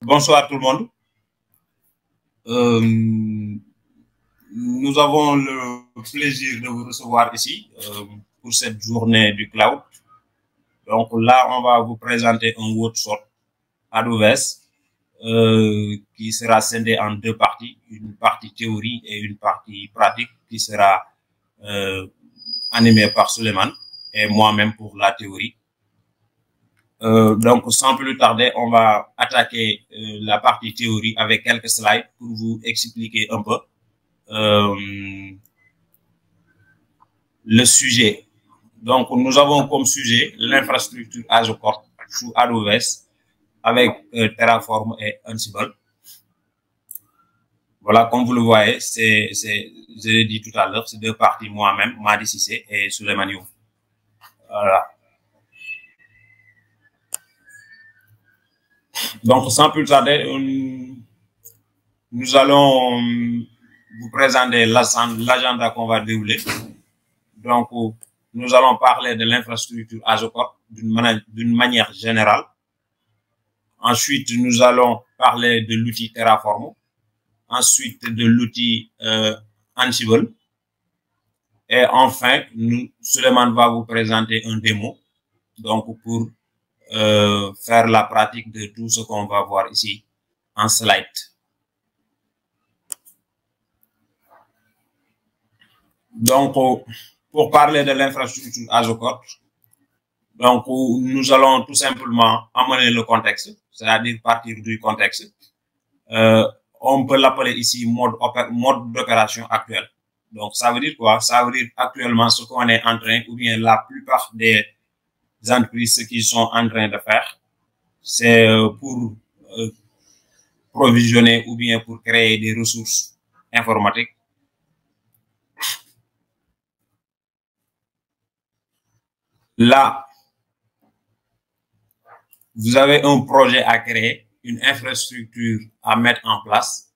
Bonsoir tout le monde. Euh, Nous avons le plaisir de vous recevoir ici pour cette journée du cloud. Donc là, on va vous présenter un workshop AWS qui sera scindé en deux parties, une partie théorie et une partie pratique qui sera animée par Suleiman et moi-même pour la théorie. Donc, sans plus tarder, on va attaquer la partie théorie avec quelques slides pour vous expliquer un peu le sujet. Donc, nous avons comme sujet l'infrastructure Azure sous AWS avec Terraform et Ansible. Voilà, comme vous le voyez, je l'ai dit tout à l'heure, c'est deux parties, moi-même, Madi Sissé et Suleiman Youm. Voilà. Donc, sans plus tarder, nous allons vous présenter l'agenda qu'on va dérouler. Donc, nous allons parler de l'infrastructure Azure d'une manière générale. Ensuite, nous allons parler de l'outil Terraform. Ensuite, de l'outil Ansible. Et enfin, Suleiman va vous présenter un démo. Donc, pour faire la pratique de tout ce qu'on va voir ici en slide. Donc, pour parler de l'infrastructure Azure, donc nous allons tout simplement amener le contexte, c'est-à-dire partir du contexte. On peut l'appeler ici mode d'opération actuel. Donc, ça veut dire quoi? Ça veut dire actuellement ce qu'on est en train, ou bien la plupart des entreprises, ce qu'ils sont en train de faire, c'est pour provisionner ou bien pour créer des ressources informatiques. Là, vous avez un projet à créer, une infrastructure à mettre en place.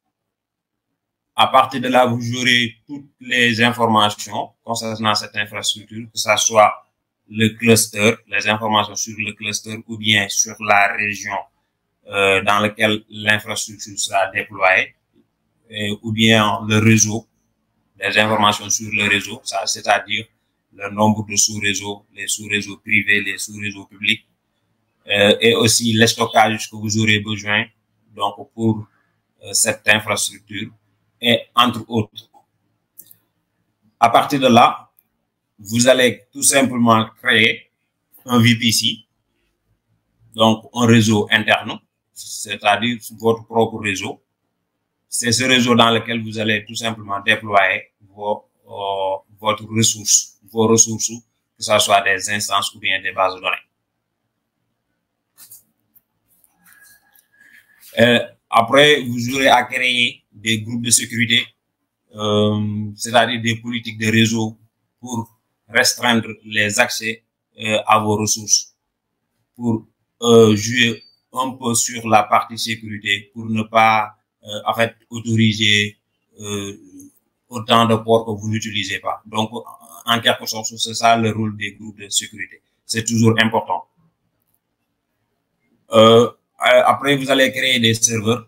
À partir de là, vous aurez toutes les informations concernant cette infrastructure, que ce soit le cluster, les informations sur le cluster ou bien sur la région dans laquelle l'infrastructure sera déployée, ou bien le réseau, les informations sur le réseau, c'est-à-dire le nombre de sous-réseaux, les sous-réseaux privés, les sous-réseaux publics, et aussi le stockage que vous aurez besoin donc pour cette infrastructure, et entre autres. À partir de là, vous allez tout simplement créer un VPC, donc un réseau interne, c'est-à-dire votre propre réseau. C'est ce réseau dans lequel vous allez tout simplement déployer vos ressources, que ce soit des instances ou bien des bases de données. Après, vous aurez à créer des groupes de sécurité, c'est-à-dire des politiques de réseau pour restreindre les accès à vos ressources, pour jouer un peu sur la partie sécurité, pour ne pas en fait autoriser autant de ports que vous n'utilisez pas. Donc, en quelque sorte, c'est ça le rôle des groupes de sécurité. C'est toujours important. Après, vous allez créer des serveurs,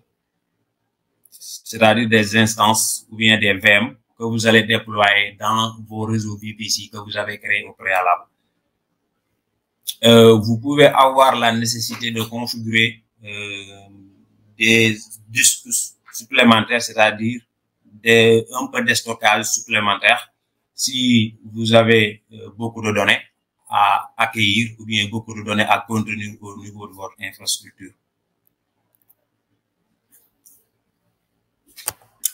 c'est-à-dire des instances ou bien des VM que vous allez déployer dans vos réseaux VPC que vous avez créés au préalable. Vous pouvez avoir la nécessité de configurer des disques supplémentaires, c'est-à-dire un peu de stockage supplémentaire si vous avez beaucoup de données à accueillir ou bien beaucoup de données à contenir au niveau de votre infrastructure.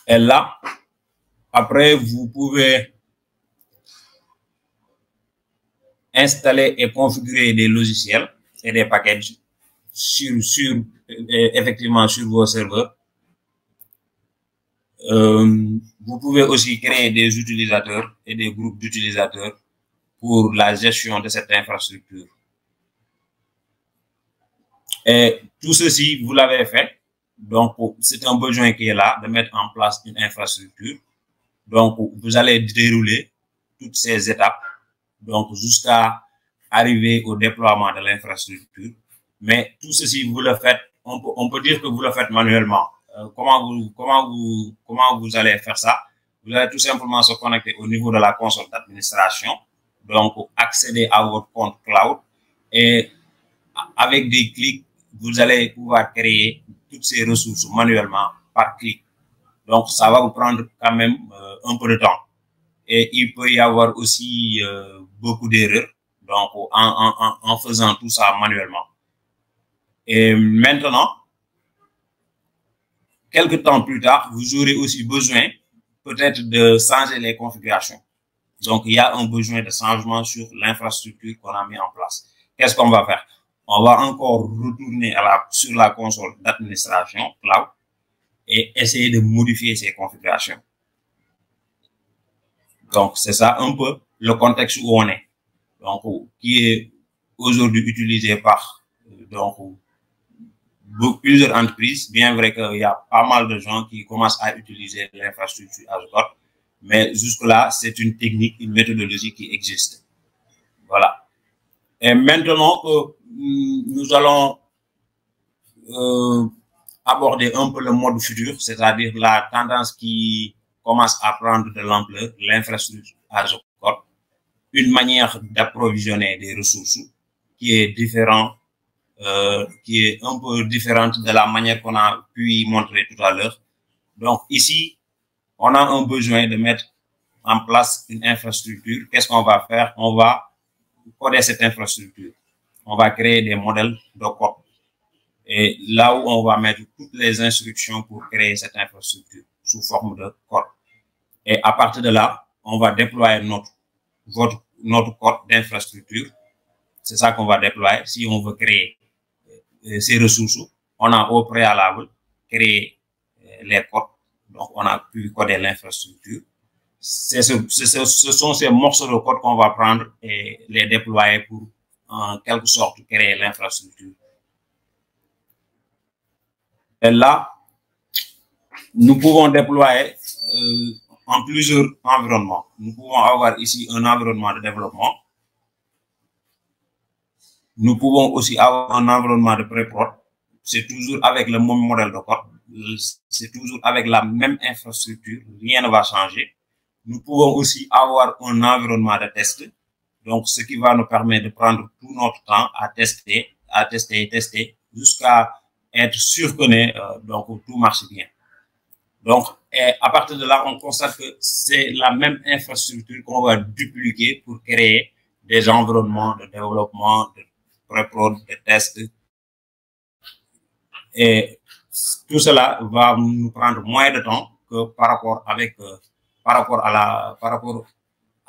Et là, après, vous pouvez installer et configurer des logiciels et des packages effectivement sur vos serveurs. Vous pouvez aussi créer des utilisateurs et des groupes d'utilisateurs pour la gestion de cette infrastructure. Et tout ceci, vous l'avez fait. Donc, c'est un besoin qui est là de mettre en place une infrastructure. Donc, vous allez dérouler toutes ces étapes, donc jusqu'à arriver au déploiement de l'infrastructure. Mais tout ceci, vous le faites on peut dire que vous le faites manuellement. Comment vous allez faire ça? Vous allez tout simplement se connecter au niveau de la console d'administration, donc accéder à votre compte cloud et avec des clics, vous allez pouvoir créer toutes ces ressources manuellement par clic. Donc, ça va vous prendre quand même un peu de temps. Et il peut y avoir aussi beaucoup d'erreurs, donc en faisant tout ça manuellement. Et maintenant, quelques temps plus tard, vous aurez aussi besoin peut-être de changer les configurations. Donc, il y a un besoin de changement sur l'infrastructure qu'on a mis en place. Qu'est-ce qu'on va faire? On va encore retourner sur la console d'administration cloud et essayer de modifier ces configurations. Donc, c'est ça un peu le contexte où on est. Donc, qui est aujourd'hui utilisé par plusieurs entreprises, bien vrai qu'il y a pas mal de gens qui commencent à utiliser l'infrastructure Azure Code, mais jusque-là, c'est une technique, une méthodologie qui existe. Voilà. Et maintenant que nous allons aborder un peu le mode futur, c'est-à-dire la tendance qui commence à prendre de l'ampleur, l'infrastructure Azure Code, une manière d'approvisionner des ressources qui est différente, qui est un peu différente de la manière qu'on a pu y montrer tout à l'heure. Donc ici, on a un besoin de mettre en place une infrastructure. Qu'est-ce qu'on va faire? On va coder cette infrastructure. On va créer des modèles de code. Et là où on va mettre toutes les instructions pour créer cette infrastructure sous forme de code. Et à partir de là, on va déployer notre code d'infrastructure. C'est ça qu'on va déployer. Si on veut créer ces ressources, on a au préalable créé les codes. Donc, on a pu coder l'infrastructure. Ce sont ces morceaux de code qu'on va prendre et les déployer pour, en quelque sorte, créer l'infrastructure. Et là, nous pouvons déployer en plusieurs environnements. Nous pouvons avoir ici un environnement de développement. Nous pouvons aussi avoir un environnement de pré-prod. C'est toujours avec le même modèle de code. C'est toujours avec la même infrastructure. Rien ne va changer. Nous pouvons aussi avoir un environnement de test. Donc, ce qui va nous permettre de prendre tout notre temps à tester, jusqu'à être sûr que donc tout marche bien. Donc, à partir de là, on constate que c'est la même infrastructure qu'on va dupliquer pour créer des environnements de développement, de pré-prod, de tests. Et tout cela va nous prendre moins de temps que par rapport à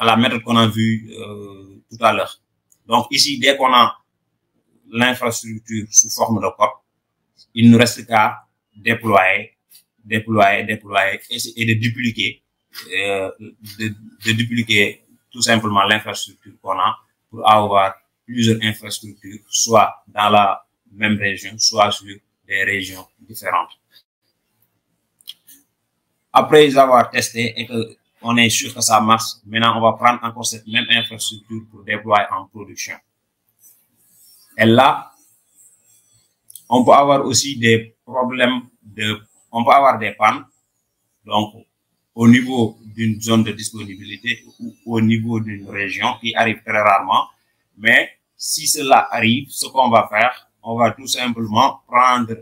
la méthode qu'on a vue tout à l'heure. Donc ici, dès qu'on a l'infrastructure sous forme de code, il ne nous reste qu'à déployer et de dupliquer, de dupliquer tout simplement l'infrastructure qu'on a pour avoir plusieurs infrastructures, soit dans la même région, soit sur des régions différentes. Après avoir testé et que on est sûr que ça marche, maintenant on va prendre encore cette même infrastructure pour déployer en production. Et là, on peut avoir aussi des problèmes on peut avoir des pannes, donc au niveau d'une zone de disponibilité ou au niveau d'une région qui arrive très rarement. Mais si cela arrive, ce qu'on va faire, on va tout simplement prendre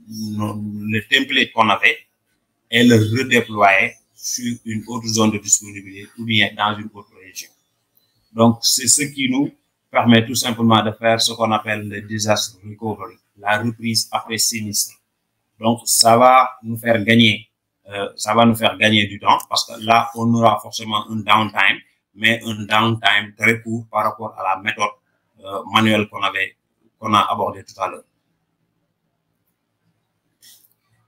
le template qu'on avait et le redéployer sur une autre zone de disponibilité ou bien dans une autre région. Donc, c'est ce qui nous permet tout simplement de faire ce qu'on appelle le disaster recovery, la reprise après sinistre. Donc, ça va nous faire gagner du temps parce que là, on aura forcément un downtime, mais un downtime très court par rapport à la méthode manuelle qu'on a abordée tout à l'heure.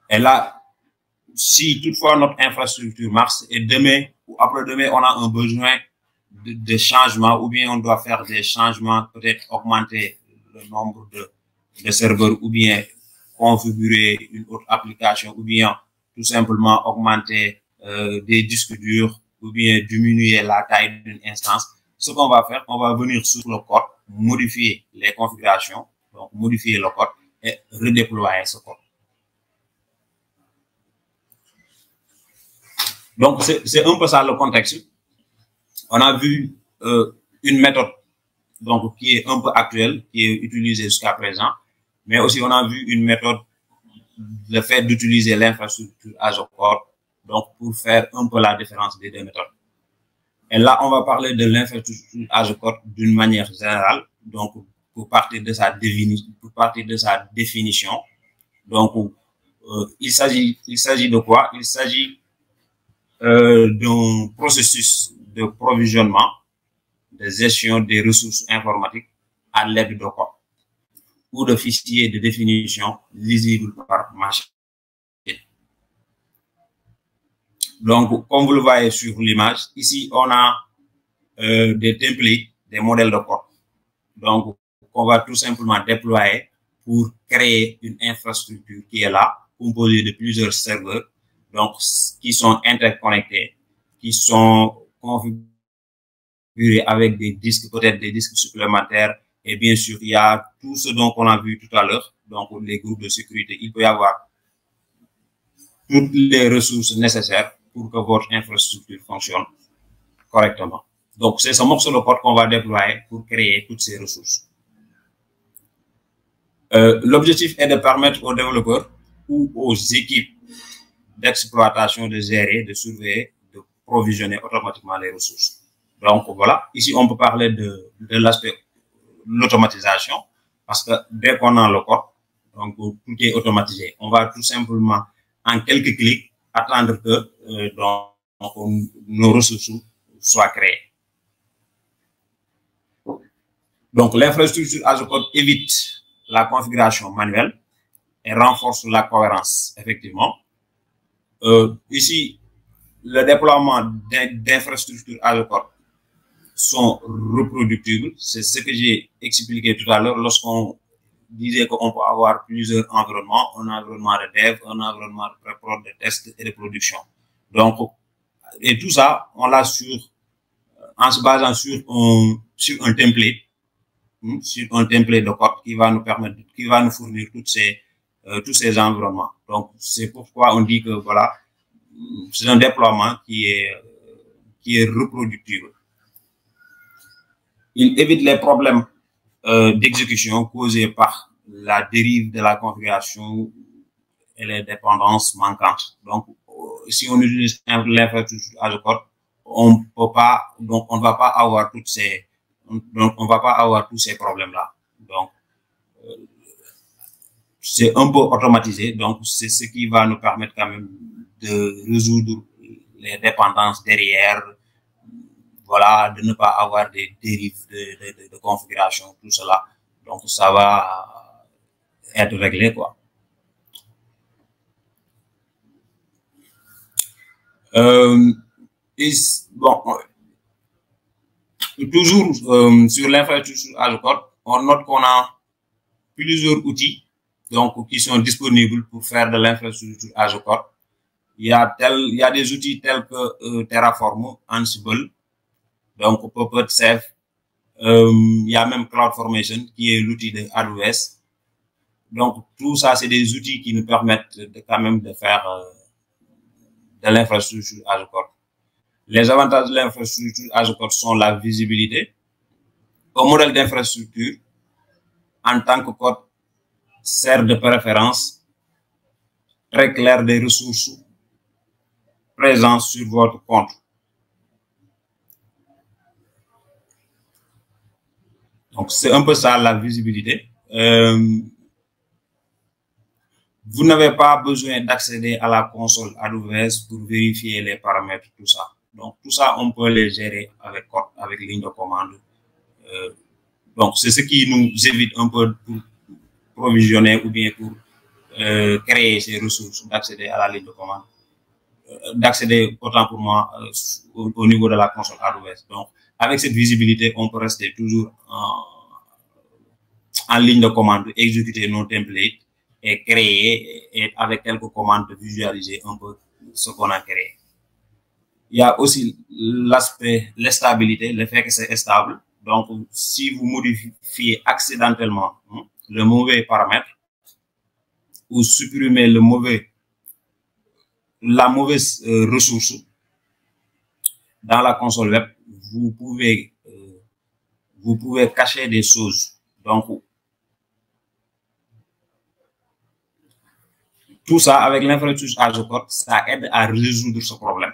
Et là, si toutefois notre infrastructure marche et demain ou après-demain, on a un besoin de changement ou bien on doit faire des changements, peut-être augmenter le nombre de serveurs ou bien configurer une autre application ou bien tout simplement augmenter des disques durs ou bien diminuer la taille d'une instance. Ce qu'on va faire, on va venir sur le code, modifier les configurations, donc modifier le code et redéployer ce code. Donc, c'est un peu ça le contexte. On a vu une méthode donc, qui est un peu actuelle, qui est utilisée jusqu'à présent, mais aussi on a vu une méthode, le fait d'utiliser l'infrastructure Azure Code, donc pour faire un peu la différence des deux méthodes. Et là, on va parler de l'infrastructure Azure Code d'une manière générale, donc pour partir de sa définition. Donc, il s'agit de quoi? Il s'agit d'un processus de provisionnement, de gestion des ressources informatiques à l'aide de code ou de fichiers de définition lisibles par machine. Donc, comme vous le voyez sur l'image, ici, on a des templates, des modèles de code. Donc, on va tout simplement déployer pour créer une infrastructure qui est là, composée de plusieurs serveurs, donc qui sont interconnectés, qui sont configurés avec des disques, peut-être des disques supplémentaires. Et bien sûr, il y a tout ce dont on a vu tout à l'heure, donc les groupes de sécurité. Il peut y avoir toutes les ressources nécessaires pour que votre infrastructure fonctionne correctement. Donc, c'est ce morceau de code qu'on va déployer pour créer toutes ces ressources. L'objectif est de permettre aux développeurs ou aux équipes d'exploitation de gérer, de surveiller, de provisionner automatiquement les ressources. Donc, voilà. Ici, on peut parler de l'aspect l'automatisation, parce que dès qu'on a le code, donc tout est automatisé. On va tout simplement, en quelques clics, attendre que nos ressources soient créées. Donc, l'infrastructure Azure Code évite la configuration manuelle et renforce la cohérence, effectivement. Ici, le déploiement d'infrastructures Azure Code sont reproductibles. C'est ce que j'ai expliqué tout à l'heure lorsqu'on disait qu'on peut avoir plusieurs environnements, un environnement de dev, un environnement de pré-prod, de test et de production. Donc, et tout ça, on l'a en se basant sur un template, sur un template de code qui va nous permettre, qui va nous fournir tous ces environnements. Donc, c'est pourquoi on dit que voilà, c'est un déploiement qui est reproductible. Il évite les problèmes d'exécution causés par la dérive de la configuration et les dépendances manquantes. Donc, si on utilise l'infrastructure Azure Code, on peut pas, donc on ne va pas avoir tous ces problèmes-là. Donc, c'est un peu automatisé. Donc, c'est ce qui va nous permettre quand même de résoudre les dépendances derrière, voilà, de ne pas avoir des dérives de configuration, tout cela. Donc, ça va être réglé, quoi. Bon, toujours sur l'infrastructure Azure Code, on note qu'on a plusieurs outils donc qui sont disponibles pour faire de l'infrastructure Azure Code. Il y a des outils tels que Terraform, Ansible, donc Puppet, Ceph. Il y a même CloudFormation qui est l'outil de AWS. Donc tout ça, c'est des outils qui nous permettent quand même de faire de l'infrastructure Azure Code. Les avantages de l'infrastructure Azure Code sont la visibilité, un modèle d'infrastructure en tant que code sert de préférence très clair des ressources présentes sur votre compte. Donc, c'est un peu ça la visibilité. Vous n'avez pas besoin d'accéder à la console AWS pour vérifier les paramètres, tout ça. Donc, tout ça, on peut les gérer avec ligne de commande. Donc, c'est ce qui nous évite un peu pour provisionner ou bien pour créer ces ressources, d'accéder à la ligne de commande, d'accéder autant pour moi au niveau de la console AWS. Donc, avec cette visibilité, on peut rester toujours en ligne de commande, exécuter nos templates et créer, et avec quelques commandes, de visualiser un peu ce qu'on a créé. Il y a aussi l'aspect, l'instabilité, le fait que c'est stable. Donc, si vous modifiez accidentellement le mauvais paramètre, ou supprimer la mauvaise ressource dans la console web, vous pouvez cacher des choses. Donc, tout ça avec l'infrastructure as code, ça aide à résoudre ce problème.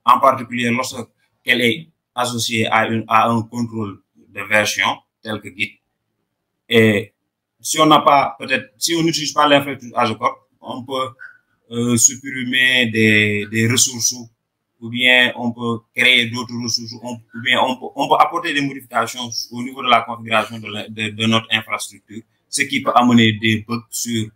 En particulier lorsqu'elle est associée à un contrôle de version tel que Git. Et si on n'a pas, peut-être, si on n'utilise pas l'infrastructure as code, on peut supprimer des ressources, ou bien on peut créer d'autres ressources, ou bien on peut apporter des modifications au niveau de la configuration de notre infrastructure, ce qui peut amener des bugs sur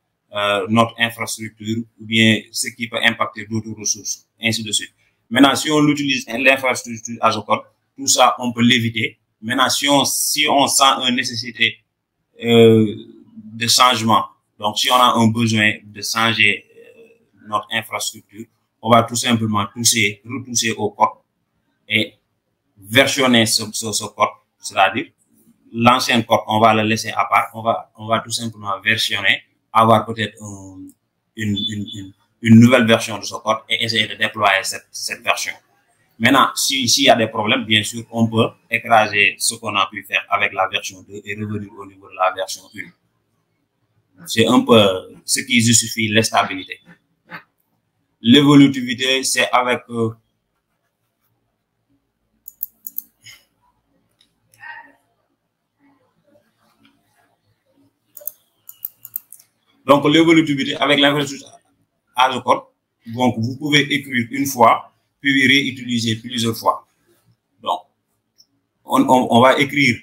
notre infrastructure, ou bien ce qui peut impacter d'autres ressources, ainsi de suite. Maintenant, si on utilise l'infrastructure as code, tout ça, on peut l'éviter. Maintenant, si on sent une nécessité de changement, donc si on a un besoin de changer notre infrastructure, on va tout simplement retoucher au code et versionner ce code, c'est-à-dire l'ancien code, on va le laisser à part, on va tout simplement versionner, avoir peut-être une nouvelle version de ce code et essayer de déployer cette version. Maintenant, s'il y a des problèmes, bien sûr, on peut écraser ce qu'on a pu faire avec la version 2 et revenir au niveau de la version 1. C'est un peu ce qui justifie l'instabilité. L'évolutivité, c'est avec donc l'évolutivité avec l'infrastructure as code. Donc, vous pouvez écrire une fois, puis réutiliser plusieurs fois. Donc, on va écrire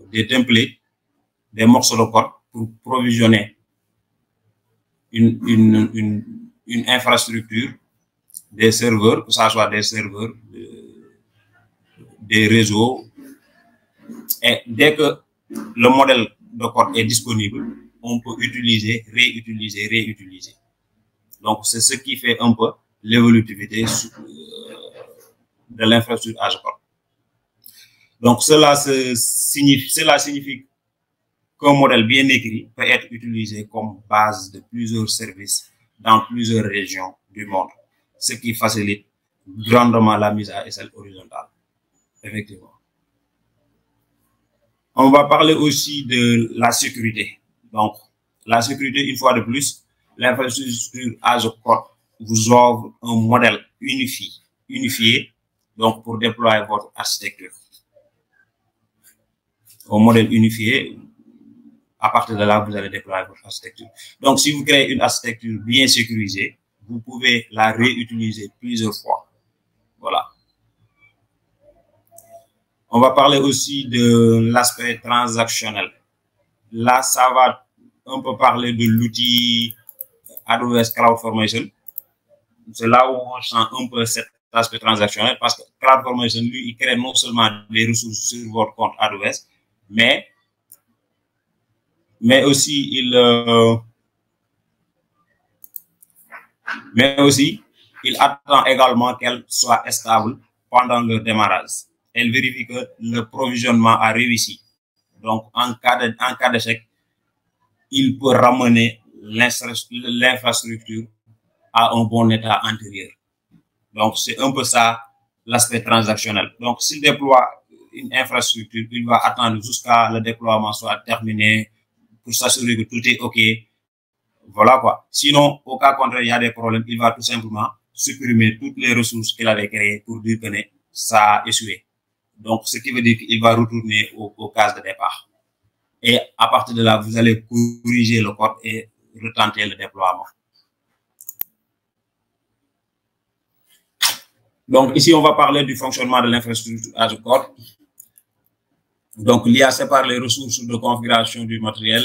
des templates, des morceaux de code pour provisionner une infrastructure, des serveurs, que ce soit des serveurs, des réseaux. Et dès que le modèle de code est disponible, on peut utiliser, réutiliser. Donc, c'est ce qui fait un peu l'évolutivité de l'infrastructure as code. Donc, cela signifie qu'un modèle bien écrit peut être utilisé comme base de plusieurs services dans plusieurs régions du monde, ce qui facilite grandement la mise à échelle horizontale. Effectivement. On va parler aussi de la sécurité. Donc, la sécurité, une fois de plus, l'infrastructure as code vous offre un modèle unifié, donc pour déployer votre architecture. Un modèle unifié, à partir de là, vous allez déployer votre architecture. Donc, si vous créez une architecture bien sécurisée, vous pouvez la réutiliser plusieurs fois. Voilà. On va parler aussi de l'aspect transactionnel. Là, ça va un peu parler de l'outil AWS CloudFormation. C'est là où on sent un peu cet aspect transactionnel parce que CloudFormation, lui, il crée non seulement des ressources sur votre compte AWS, mais aussi il attend également qu'elle soit stable pendant le démarrage. Elle vérifie que le provisionnement a réussi. Donc, en cas d'échec, il peut ramener l'infrastructure à un bon état antérieur. Donc, c'est un peu ça l'aspect transactionnel. Donc, s'il déploie une infrastructure, il va attendre jusqu'à le déploiement soit terminé pour s'assurer que tout est OK. Voilà quoi. Sinon, au cas contraire, il y a des problèmes, il va tout simplement supprimer toutes les ressources qu'il avait créées pour dire que ça a échoué. Donc, ce qui veut dire qu'il va retourner aux cases de départ. Et à partir de là, vous allez corriger le code et retenter le déploiement. Donc, ici, on va parler du fonctionnement de l'infrastructure as code. Donc, l'IA sépare les ressources de configuration du matériel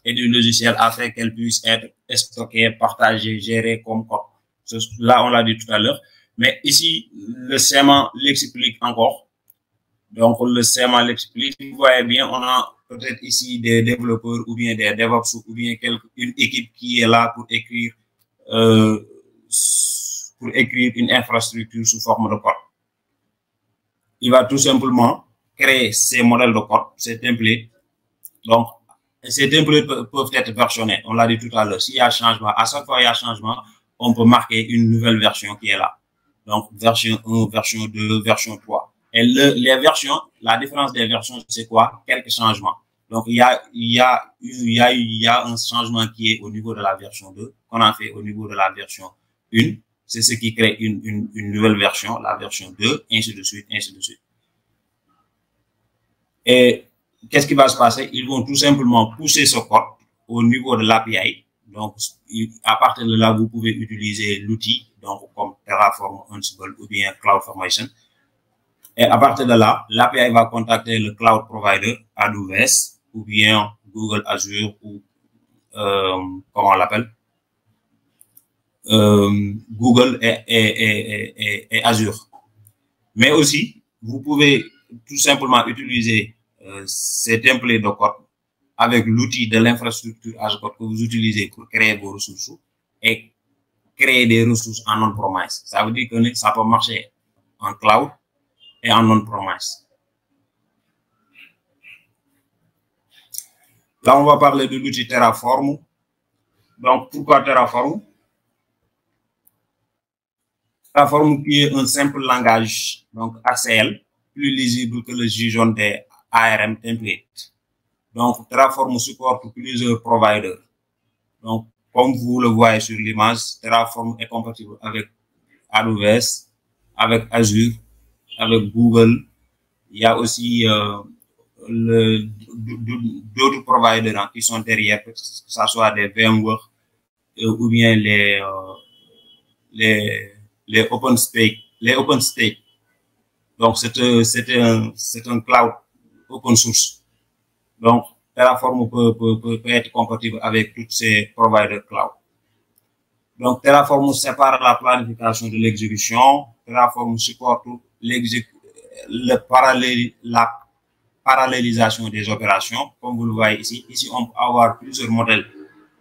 et du logiciel afin qu'elles puissent être stockées, partagées, gérées comme code. Là, on l'a dit tout à l'heure. Mais ici, le schéma l'explique encore. Donc, le schéma l'explique. Vous voyez bien, on a peut-être ici des développeurs ou bien des DevOps ou bien une équipe qui est là pour écrire une infrastructure sous forme de code. Il va tout simplement créer ces modèles de code, ces templates. Donc, ces templates peuvent être versionnés. On l'a dit tout à l'heure. S'il y a changement, à chaque fois il y a changement, on peut marquer une nouvelle version qui est là. Donc, version 1, version 2, version 3. Et les versions, la différence des versions, c'est quoi? Quelques changements. Donc, il y a un changement qui est au niveau de la version 2, qu'on a fait au niveau de la version 1. C'est ce qui crée une nouvelle version, la version 2, ainsi de suite, ainsi de suite. Et qu'est-ce qui va se passer? Ils vont tout simplement pousser ce code au niveau de l'API. Donc, à partir de là, vous pouvez utiliser l'outil, donc comme Terraform, Ansible ou bien CloudFormation. Et à partir de là, l'API va contacter le cloud provider, AWS, ou bien Google Azure, ou comment on l'appelle, Google et Azure. Mais aussi, vous pouvez tout simplement utiliser ces templates de code avec l'outil de l'infrastructure as code que vous utilisez pour créer vos ressources et créer des ressources en on-premise. Ça veut dire que ça peut marcher en cloud et en on-premise. Là, on va parler de l'outil Terraform. Donc, pourquoi Terraform? Terraform qui est un simple langage, donc ACL, plus lisible que le JSON des ARM templates. Donc, Terraform supporte plusieurs providers. Donc, comme vous le voyez sur l'image, Terraform est compatible avec AWS, avec Azure, avec Google. Il y a aussi d'autres providers qui sont derrière, que ce soit des VMware ou bien les OpenStack. Donc, c'est un cloud open source. Donc, Terraform peut être compatible avec tous ces providers cloud. Donc, Terraform sépare la planification de l'exécution. Terraform supporte la parallélisation des opérations. Comme vous le voyez ici, on peut avoir plusieurs modèles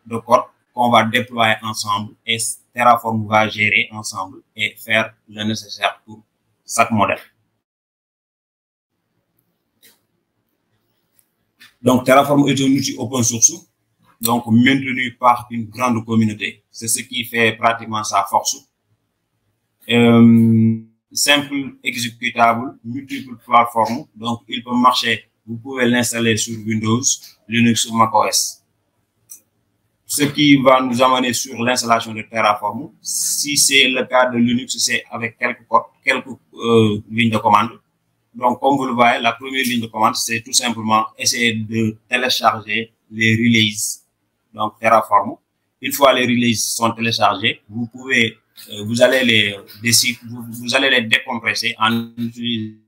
de code qu'on va déployer ensemble et Terraform va gérer ensemble et faire le nécessaire pour chaque modèle. Donc, Terraform est un outil open source, donc maintenu par une grande communauté. C'est ce qui fait pratiquement sa force. Simple, exécutable, multiples plateformes. Donc, il peut marcher. Vous pouvez l'installer sur Windows, Linux ou macOS. Ce qui va nous amener sur l'installation de Terraform. Si c'est le cas de Linux, c'est avec quelques lignes de commande. Donc, comme vous le voyez, la première ligne de commande, c'est tout simplement essayer de télécharger les releases, donc Terraform. Une fois les releases sont téléchargés, vous pouvez, vous allez les décompresser en utilisant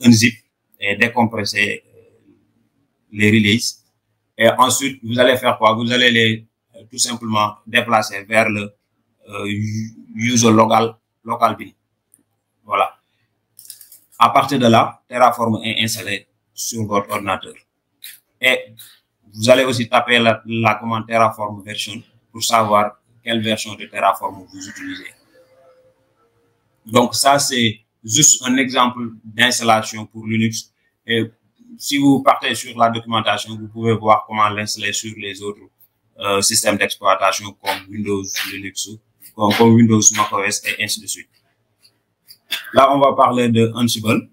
un zip et décompresser les releases. Et ensuite, vous allez faire quoi? Vous allez les tout simplement déplacer vers le user local bin. Voilà. À partir de là, Terraform est installé sur votre ordinateur. Et vous allez aussi taper la commande Terraform version pour savoir quelle version de Terraform vous utilisez. Donc ça, c'est juste un exemple d'installation pour Linux. Et si vous partez sur la documentation, vous pouvez voir comment l'installer sur les autres systèmes d'exploitation comme Windows, Linux, comme Windows, macOS et ainsi de suite. Là, on va parler de Ansible.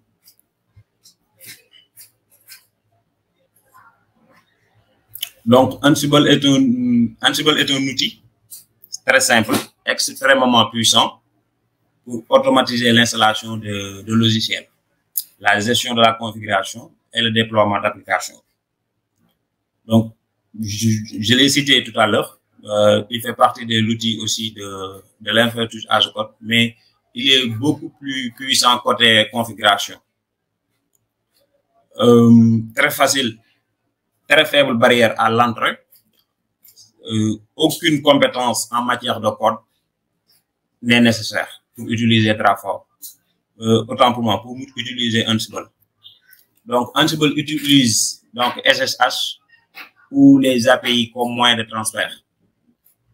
Donc, Ansible est un outil très simple, extrêmement puissant pour automatiser l'installation de logiciels, la gestion de la configuration et le déploiement d'applications. Donc, je l'ai cité tout à l'heure, il fait partie de l'outil aussi de l'infrastructure as code, mais il est beaucoup plus puissant côté configuration. Très facile, très faible barrière à l'entrée, aucune compétence en matière de code n'est nécessaire pour utiliser Terraform. Autant pour moi, pour utiliser Ansible. Donc, Ansible utilise donc SSH ou les API comme moyen de transfert,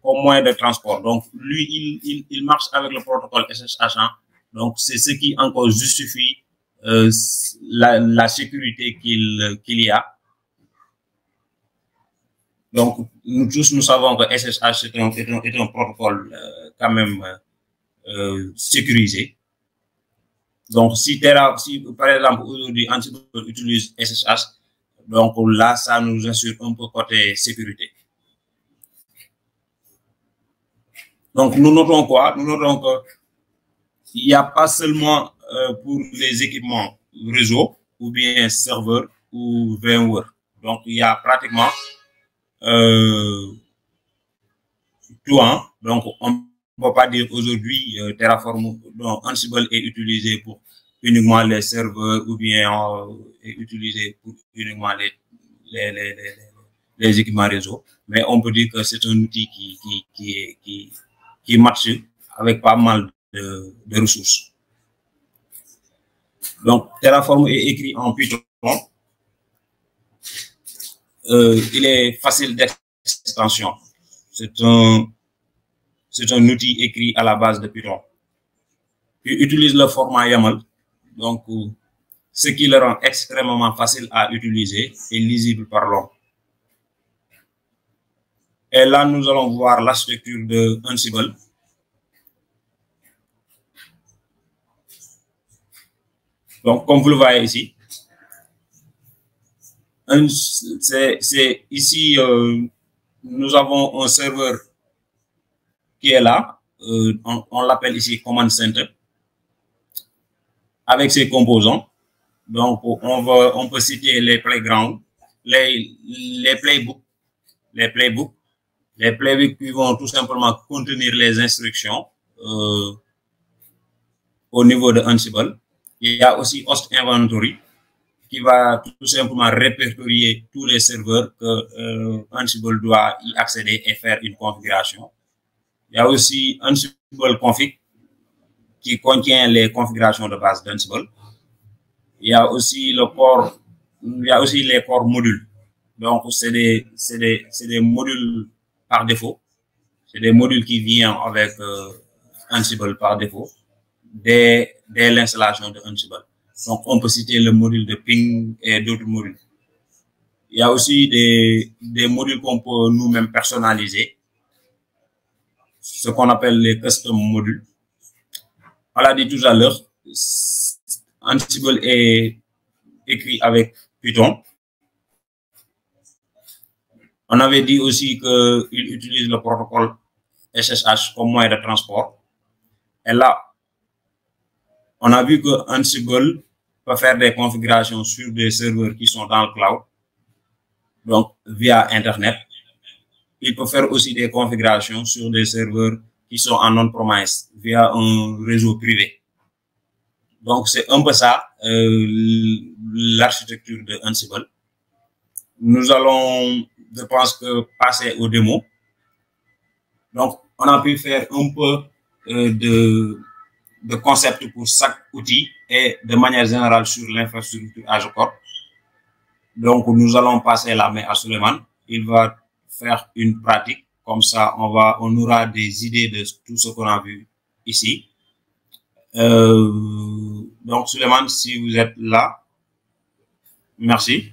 comme moyen de transport. Donc, lui, il marche avec le protocole SSH. Donc, c'est ce qui encore justifie la sécurité qu'il y a. Donc, nous tous, nous savons que SSH est un protocole quand même sécurisé. Donc, si par exemple, aujourd'hui, Ansible utilise SSH, donc là, ça nous assure un peu côté sécurité. Donc, nous notons quoi? Nous notons qu'il n'y a pas seulement pour les équipements réseau ou bien serveur ou VMware. Donc, il y a pratiquement tout. Hein? Donc, on ne peut pas dire aujourd'hui Terraform, donc Ansible est utilisé pour uniquement les serveurs ou bien est utilisé pour uniquement les équipements réseau. Mais on peut dire que c'est un outil qui matche avec pas mal de ressources. Donc, Terraform est écrit en Python. Il est facile d'extension. C'est un outil écrit à la base de Python. Il utilise le format YAML, donc ce qui le rend extrêmement facile à utiliser et lisible par l'homme. Et là, nous allons voir l'architecture de Ansible. Donc, comme vous le voyez ici, c'est ici, nous avons un serveur qui est là. On l'appelle ici Command Center avec ses composants. Donc, on peut citer les playgrounds, les playbooks, qui vont tout simplement contenir les instructions au niveau de Ansible. Il y a aussi Host Inventory qui va tout simplement répertorier tous les serveurs que Ansible doit y accéder et faire une configuration. Il y a aussi Ansible Config qui contient les configurations de base d'Ansible. Il y a aussi les corps modules. Donc, c'est des modules par défaut. C'est des modules qui viennent avec Ansible par défaut dès l'installation de Ansible. Donc, on peut citer le module de ping et d'autres modules. Il y a aussi des modules qu'on peut nous-mêmes personnaliser, ce qu'on appelle les custom modules. On l'a dit tout à l'heure, Ansible est écrit avec Python. On avait dit aussi qu'il utilise le protocole SSH comme moyen de transport. Et là, on a vu que Ansible peut faire des configurations sur des serveurs qui sont dans le cloud, donc via Internet. Il peut faire aussi des configurations sur des serveurs qui sont en on-premise via un réseau privé. Donc, c'est un peu ça, l'architecture de Ansible. Nous allons, je pense que, passer aux démos. Donc, on a pu faire un peu de concept pour chaque outil et de manière générale sur l'infrastructure Azure Corp. Donc, nous allons passer la main à Suleiman. Il va faire une pratique. Comme ça, on aura des idées de tout ce qu'on a vu ici. Donc, Suleiman, si vous êtes là, merci.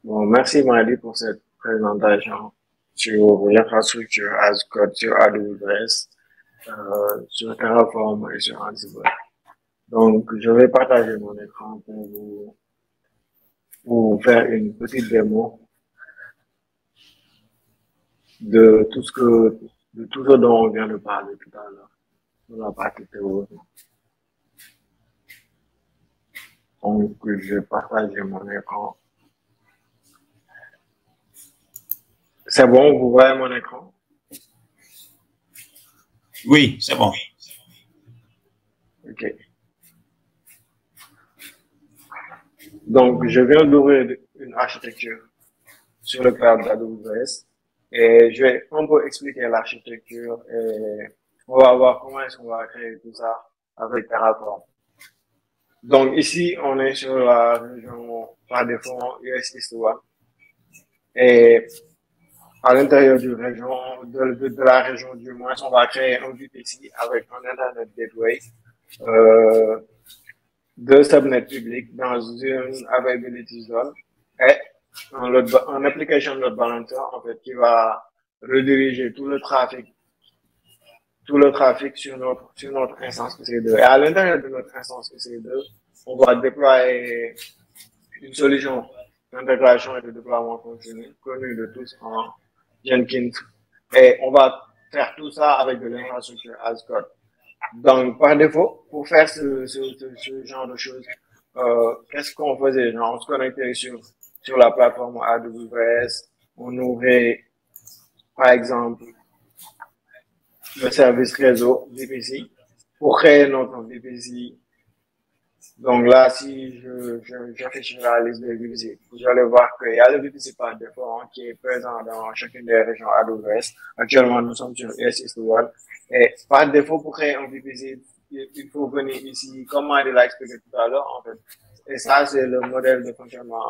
Bon, merci Mali pour cette présentation sur l'infrastructure Azure Code, sur AWS, sur Terraform et sur Ansible. Donc, je vais partager mon écran pour faire une petite démo de tout ce dont on vient de parler tout à l'heure, sur la partie théorique. Donc, je vais partager mon écran. C'est bon, vous voyez mon écran? Oui, c'est bon. OK. Donc, je viens d'ouvrir une architecture sur le cloud d'AWS et je vais un peu expliquer l'architecture et on va voir comment est-ce qu'on va créer tout ça avec Terraform. Donc, ici, on est sur la région par défaut US East 1 et à l'intérieur de la région du moins, on va créer un VPC avec un Internet Gateway, deux subnets publics dans une availability zone et un application load balancer, en fait, qui va rediriger tout le trafic sur notre instance EC2. Et à l'intérieur de notre instance EC2, on va déployer une solution d'intégration et de déploiement continu connue de tous en Jenkins. Et on va faire tout ça avec de l'infrastructure as code. Donc, par défaut, pour faire ce genre de choses, qu'est-ce qu'on faisait? Genre, on se connectait sur la plateforme AWS, on ouvrait, par exemple, le service réseau VPC pour créer notre VPC. Donc là, si j'affiche la liste des VPC, vous allez voir qu'il y a le VPC par défaut qui est présent dans chacune des régions AWS. Actuellement, nous sommes sur ES1. Et par défaut, pour créer un VPC, il faut venir ici, comme il l'a expliqué tout à l'heure, en fait. Et ça, c'est le modèle de fonctionnement,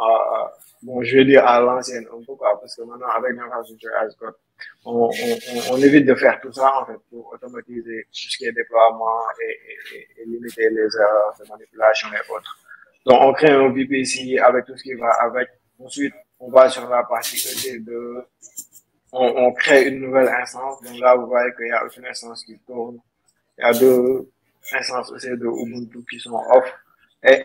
bon, je vais dire à l'ancienne un peu, quoi, parce que maintenant, avec l'infrastructure as code, on évite de faire tout ça, en fait, pour automatiser tout ce qui est déploiement et limiter les erreurs de manipulation et autres. Donc, on crée un VPC avec tout ce qui va avec. Ensuite, on va sur la partie EC2. On crée une nouvelle instance. Donc là, vous voyez qu'il y a une instance qui tourne. Il y a deux instances EC2 Ubuntu qui sont off. Et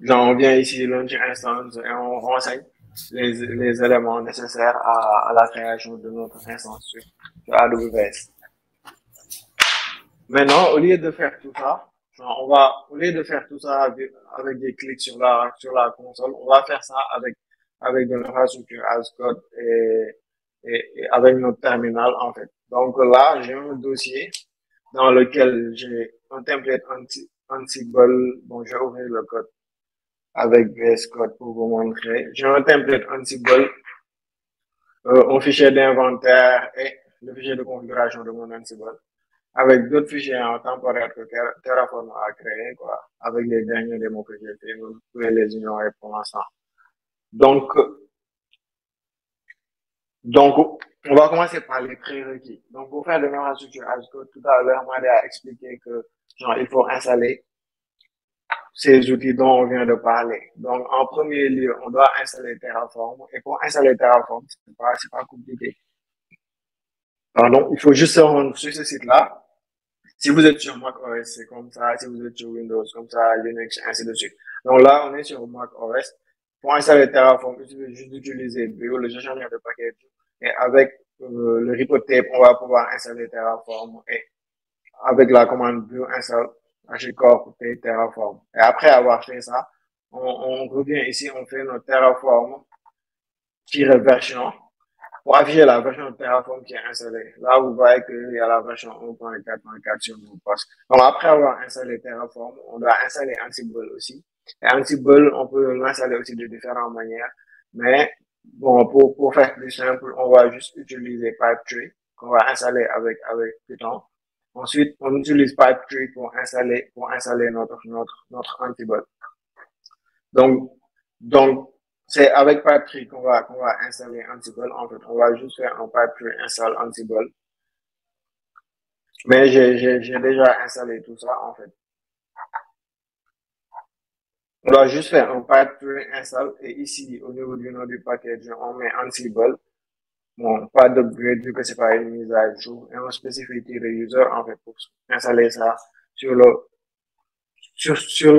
on vient ici, launch instance, et on renseigne les éléments nécessaires à la création de notre instance sur AWS. Maintenant, au lieu de faire tout ça, au lieu de faire tout ça avec des clics sur la console, on va faire ça avec de l'infrastructure as code et avec notre terminal, en fait. Donc là, j'ai un dossier dans lequel j'ai un template Ansible. Bon, je vais ouvrir le code avec VS Code pour vous montrer. J'ai un template Ansible, un fichier d'inventaire et le fichier de configuration de mon Ansible, avec d'autres fichiers en temporaire que Terraform a créé, quoi, avec les derniers démos que j'ai fait, vous pouvez les ignorer pour l'instant. Donc, on va commencer par les prérequis. Donc, pour faire de l'infrastructure as code, tout à l'heure, Madé a expliqué que, genre, il faut installer ces outils dont on vient de parler. Donc, en premier lieu, on doit installer Terraform. Et pour installer Terraform, c'est pas compliqué. Pardon, il faut juste se rendre sur ce site-là. Si vous êtes sur macOS, c'est comme ça. Si vous êtes sur Windows, comme ça, Linux, ainsi de suite. Donc là, on est sur macOS. Pour installer Terraform, il suffit juste d'utiliser le gestionnaire de paquets. Et avec le repo tape, on va pouvoir installer Terraform. Et avec la commande view install HashiCorp Terraform. Et après avoir fait ça, on revient ici, on fait notre Terraform-version pour afficher la version de Terraform qui est installée. Là, vous voyez qu'il y a la version 1.4.4 sur mon poste. Donc, après avoir installé Terraform, on doit installer Ansible aussi. Et Ansible, on peut l'installer aussi de différentes manières. Mais, bon, pour faire plus simple, on va juste utiliser Pipetree qu'on va installer avec Python. Ensuite, on utilise Pipetree pour installer notre Ansible. Donc, c'est avec Pipetree qu'on va installer Ansible. En fait, on va juste faire un Pipetree install Ansible. Mais j'ai déjà installé tout ça, en fait. On doit juste faire un Pipetree install et ici, au niveau du nom du package, on met Ansible. Bon, pas d'upgrade vu que c'est pas une mise à jour. Et on spécifie le user, en fait, pour installer ça sur le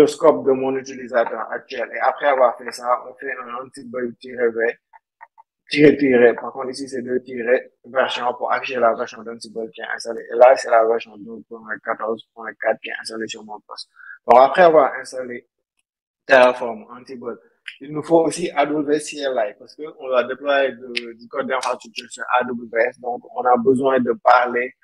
scope de mon utilisateur actuel. Et après avoir fait ça, on fait un Ansible-v, tiré. Par contre, ici, c'est deux tirets version pour afficher la version d'Ansible qui est installée. Et là, c'est la version 2.14.4 qui est installée sur mon poste. Donc, après avoir installé Terraform, Ansible, il nous faut aussi AWS CLI parce que on va déployer du code d'infrastructure sur AWS. Donc, on a besoin de parler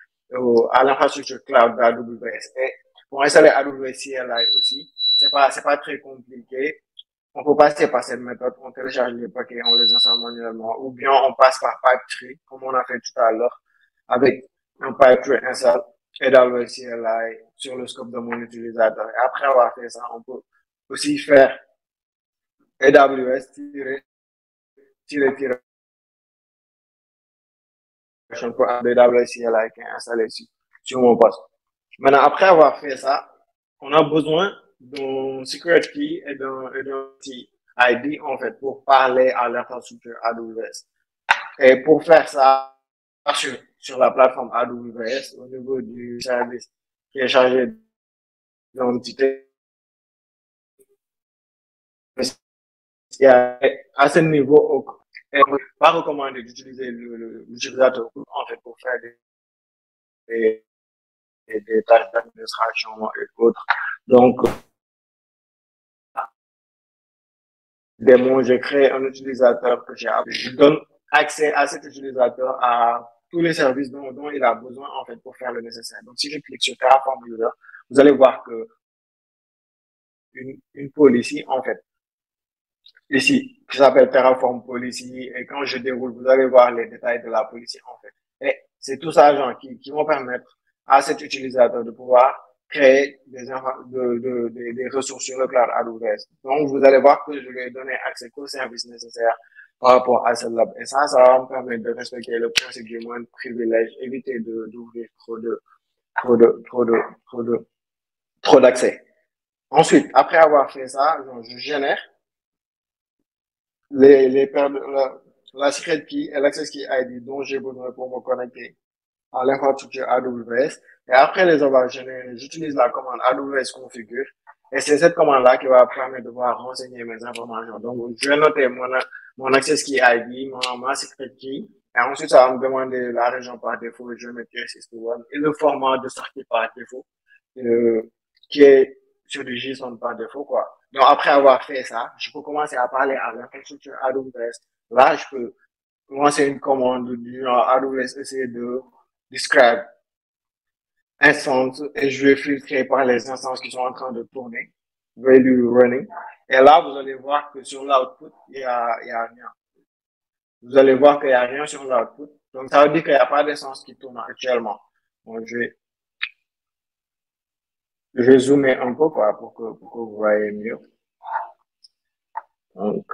à l'infrastructure cloud d'AWS. Et pour installer AWS CLI aussi, c'est pas très compliqué. On peut passer par cette méthode, on télécharge les paquets, on les installe manuellement, ou bien on passe par Pipetree, comme on a fait tout à l'heure, avec un Pipetree install AWS CLI sur le scope de mon utilisateur. Et après avoir fait ça, on peut aussi faire AWS pour AWS CLI qui est installé sur mon poste. Maintenant, après avoir fait ça, on a besoin d'un secret key et d'un outil ID, en fait, pour parler à l'infrastructure AWS. Et pour faire ça, sur la plateforme AWS, au niveau du service qui est chargé d'identité, à ce niveau, il n'est pas recommandé d'utiliser l'utilisateur en fait pour faire des tâches d'administration et autres. Donc, j'ai créé un utilisateur que je donne accès à cet utilisateur à tous les services dont il a besoin en fait pour faire le nécessaire. Donc, si je clique sur Terraform User, vous allez voir que une policy en fait ici qui s'appelle Terraform Policy et quand je déroule, vous allez voir les détails de la policy en fait. Et c'est tout ça genre qui vont permettre à cet utilisateur de pouvoir créer des ressources sur le cloud AWS. Donc, vous allez voir que je lui ai donné accès aux services nécessaires par rapport à ce lab. Et ça va me permettre de respecter le principe du moins de privilège, éviter d'ouvrir trop d'accès. Ensuite, après avoir fait ça, je génère la secret key et l'access key ID dont j'ai besoin pour me connecter à l'infrastructure AWS. Et après les avoir générés, j'utilise la commande AWS configure. Et c'est cette commande-là qui va permettre de pouvoir renseigner mes informations. Donc, je vais noter mon access key ID, ma secret key. Et ensuite, ça va me demander la région par défaut. Je vais mettre SST1 et le format de sortie par défaut, qui est sur du JSON par défaut, quoi. Donc, après avoir fait ça, je peux commencer à parler à l'infrastructure AWS. Là, je peux lancer une commande du genre AWS EC2 describe instance et je vais filtrer par les instances qui sont en train de tourner, value running. Et là, vous allez voir que sur l'output, il y a rien. Vous allez voir qu'il y a rien sur l'output. Donc, ça veut dire qu'il n'y a pas d'instance qui tourne actuellement. Donc, je vais zoomer un peu, quoi, pour que vous voyez mieux. Donc,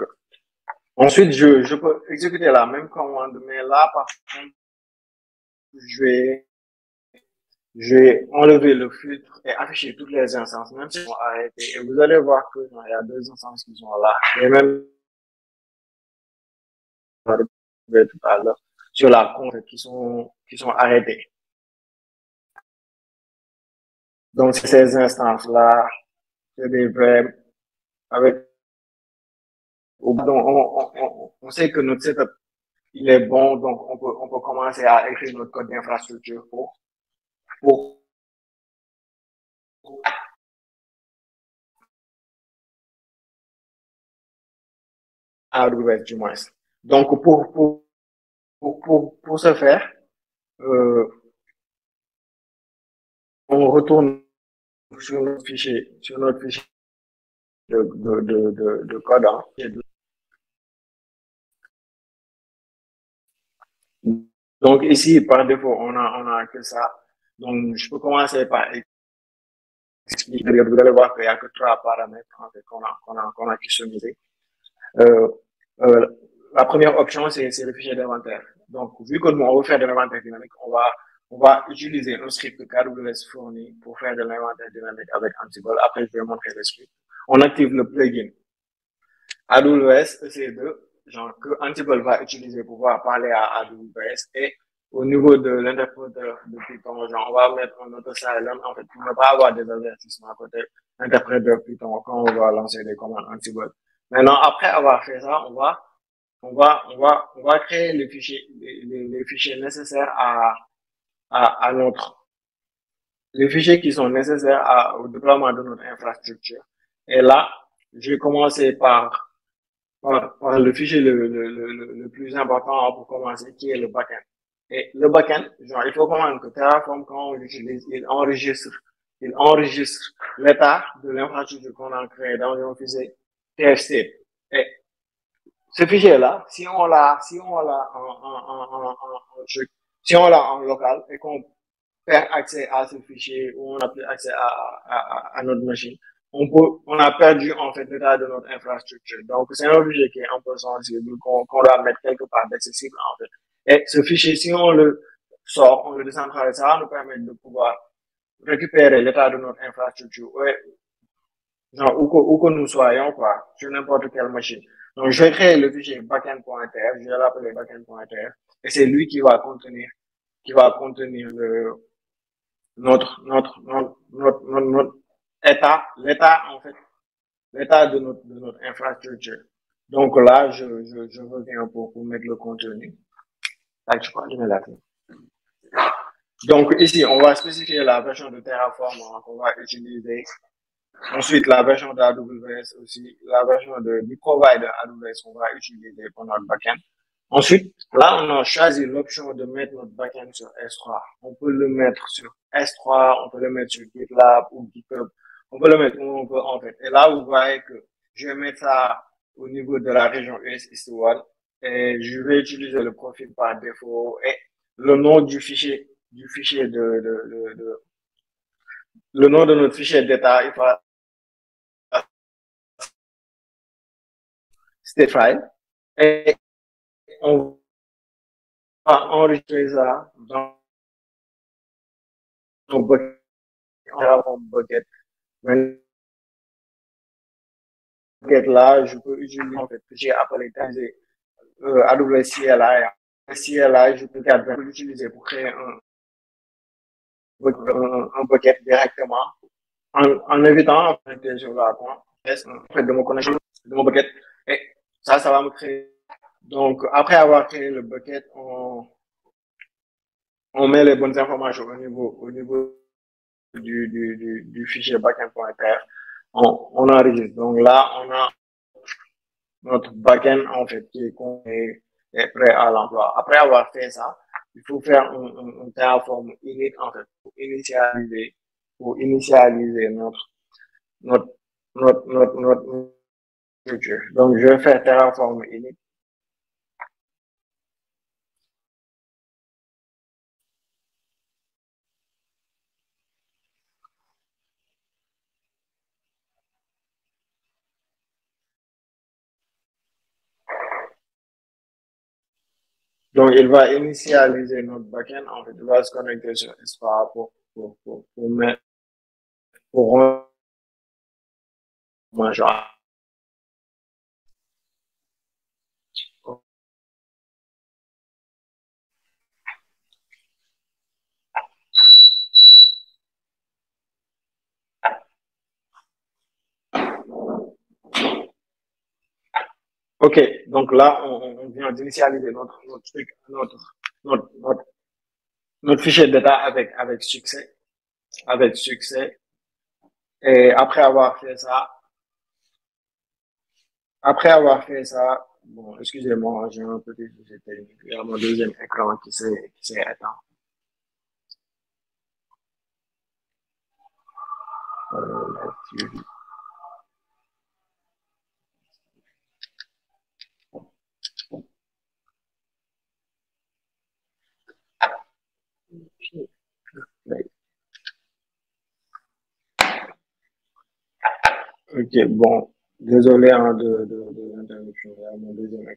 ensuite, je peux exécuter la même commande, mais là, par contre, je vais enlever le filtre et afficher toutes les instances, même si elles sont arrêtées. Et vous allez voir que il y a deux instances qui sont là. Et même tout à l'heure sur la compte qui sont arrêtées. Donc, ces instances-là, c'est des vrais avec on sait que notre setup il est bon, donc on peut commencer à écrire notre code d'infrastructure pour AWS du moins. Donc pour ce faire, on retourne sur notre fichier de code. Hein. Donc ici, par défaut, on a que ça. Donc je peux commencer par expliquer. Vous allez voir qu'il n'y a que trois paramètres en fait, qu'on a customisé. La première option, c'est le fichier d'inventaire. Donc, vu que nous, on veut faire de l'inventaire dynamique, on va utiliser un script que AWS fournit pour faire de l'inventaire dynamique avec Ansible. Après, je vais montrer le script. On active le plugin AWS EC2, genre que Ansible va utiliser pour pouvoir parler à AWS et au niveau de l'interpréteur de Python, genre, on va mettre un auto-silent, en fait, pour ne pas avoir des avertissements à côté l'interpréteur Python quand on va lancer des commandes Ansible. Maintenant, après avoir fait ça, on va créer les fichiers nécessaires à les fichiers qui sont nécessaires au déploiement de notre infrastructure. Et là, je vais commencer par le fichier le plus important pour commencer, qui est le backend. Et le backend, genre, il faut comprendre que Terraform, quand on l'utilise, il enregistre l'état de l'infrastructure qu'on a créé dans un fichier TFC. Et ce fichier-là, si on l'a en local et qu'on perd accès à ce fichier ou on n'a plus accès à notre machine, on a perdu, en fait, l'état de notre infrastructure. Donc, c'est un fichier qui est un peu sensible, qu'on doit mettre quelque part d'accessible, en fait. Et ce fichier, si on le sort, on le décentralise, ça va nous permettre de pouvoir récupérer l'état de notre infrastructure genre où que nous soyons, quoi, sur n'importe quelle machine. Donc, je vais créer le fichier backend.tr, je vais l'appeler backend.tr, et c'est lui qui va contenir notre état, l'état, en fait, l'état de notre infrastructure. Donc là, je reviens pour mettre le contenu. Ah, je crois que je mets la fin. Donc ici, on va spécifier la version de Terraform qu'on va utiliser. Ensuite, la version d'AWS aussi, la version du provider AWS qu'on va utiliser pour notre backend. Ensuite, là, on a choisi l'option de mettre notre backend sur S3. On peut le mettre sur S3, on peut le mettre sur GitLab ou GitHub. On peut le mettre où on veut, en fait. Et là, vous voyez que je vais mettre ça au niveau de la région US East-One et je vais utiliser le profil par défaut et le nom du fichier le nom de notre fichier d'état, il va state file et on va enregistrer ça dans nos bucket, bucket. Bucket là, je peux utiliser en fait, j'ai appelé AWS CLI. CLI, je peux l'utiliser pour créer un bucket directement en évitant en fait, sur la en fait, de mon connexion, de mon bucket. Et ça va me créer. Donc, après avoir créé le bucket, on met les bonnes informations au niveau du fichier backend.fr. On enregistre. Donc là, on a notre backend, en fait, qui est prêt à l'emploi. Après avoir fait ça, il faut faire un Terraform init, en fait, pour initialiser notre, notre structure. Donc, je vais faire Terraform init. Donc, il va initialiser notre backend. En fait, il va se connecter sur Espa pour mettre, pour rendre genre. OK. Donc là, on vient d'initialiser notre truc, notre fichier de data avec succès, avec succès. Et après avoir fait ça, bon, excusez-moi, j'ai un petit souci technique. Il y a mon deuxième écran qui s'est éteint. OK, bon, désolé hein, de l'interruption. Il y a mon deuxième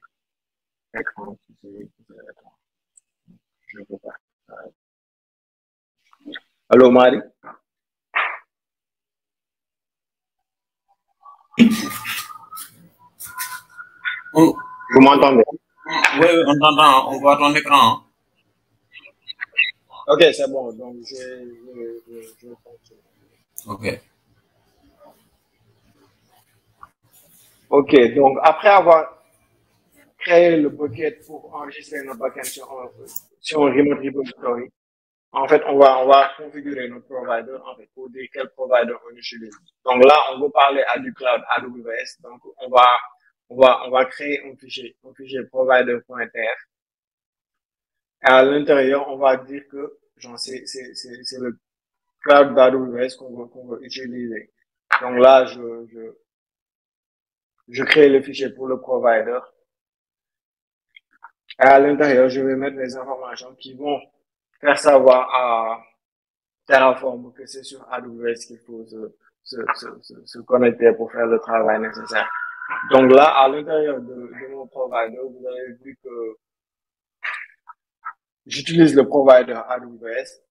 écran qui s'est éteint. Je ne peux pas. Allô, Marie? Vous m'entendez? Oui, on t'entend, on voit ton écran. OK, c'est bon. Donc, je continue. OK. OK, donc après avoir créé le bucket pour enregistrer notre backend sur un remote repository, en fait, on va configurer notre provider, en fait, pour dire quel provider on utilise. Donc là, on veut parler à du cloud AWS. Donc, on va créer un fichier provider.tr. Et à l'intérieur, on va dire que, genre, c'est le cloud d'AWS qu'on veut utiliser. Donc là, je crée le fichier pour le provider. Et à l'intérieur, je vais mettre les informations qui vont faire savoir à Terraform que c'est sur AWS qu'il faut se connecter pour faire le travail nécessaire. Donc là, à l'intérieur de mon provider, vous avez vu que j'utilise le provider AWS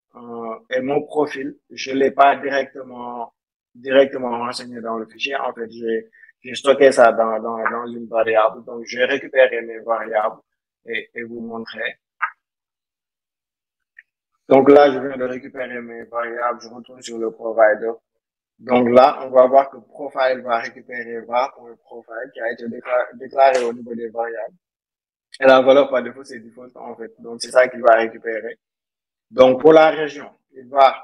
et mon profil, je l'ai pas directement directement renseigné dans le fichier. En fait, j'ai stocké ça dans une variable. Donc, je vais récupérer mes variables et vous montrer. Donc là, je viens de récupérer mes variables. Je retourne sur le provider. Donc là, on va voir que profile va récupérer var.profile qui a été déclaré au niveau des variables. Et la valeur par défaut, c'est default en fait. Donc c'est ça qu'il va récupérer. Donc pour la région, il va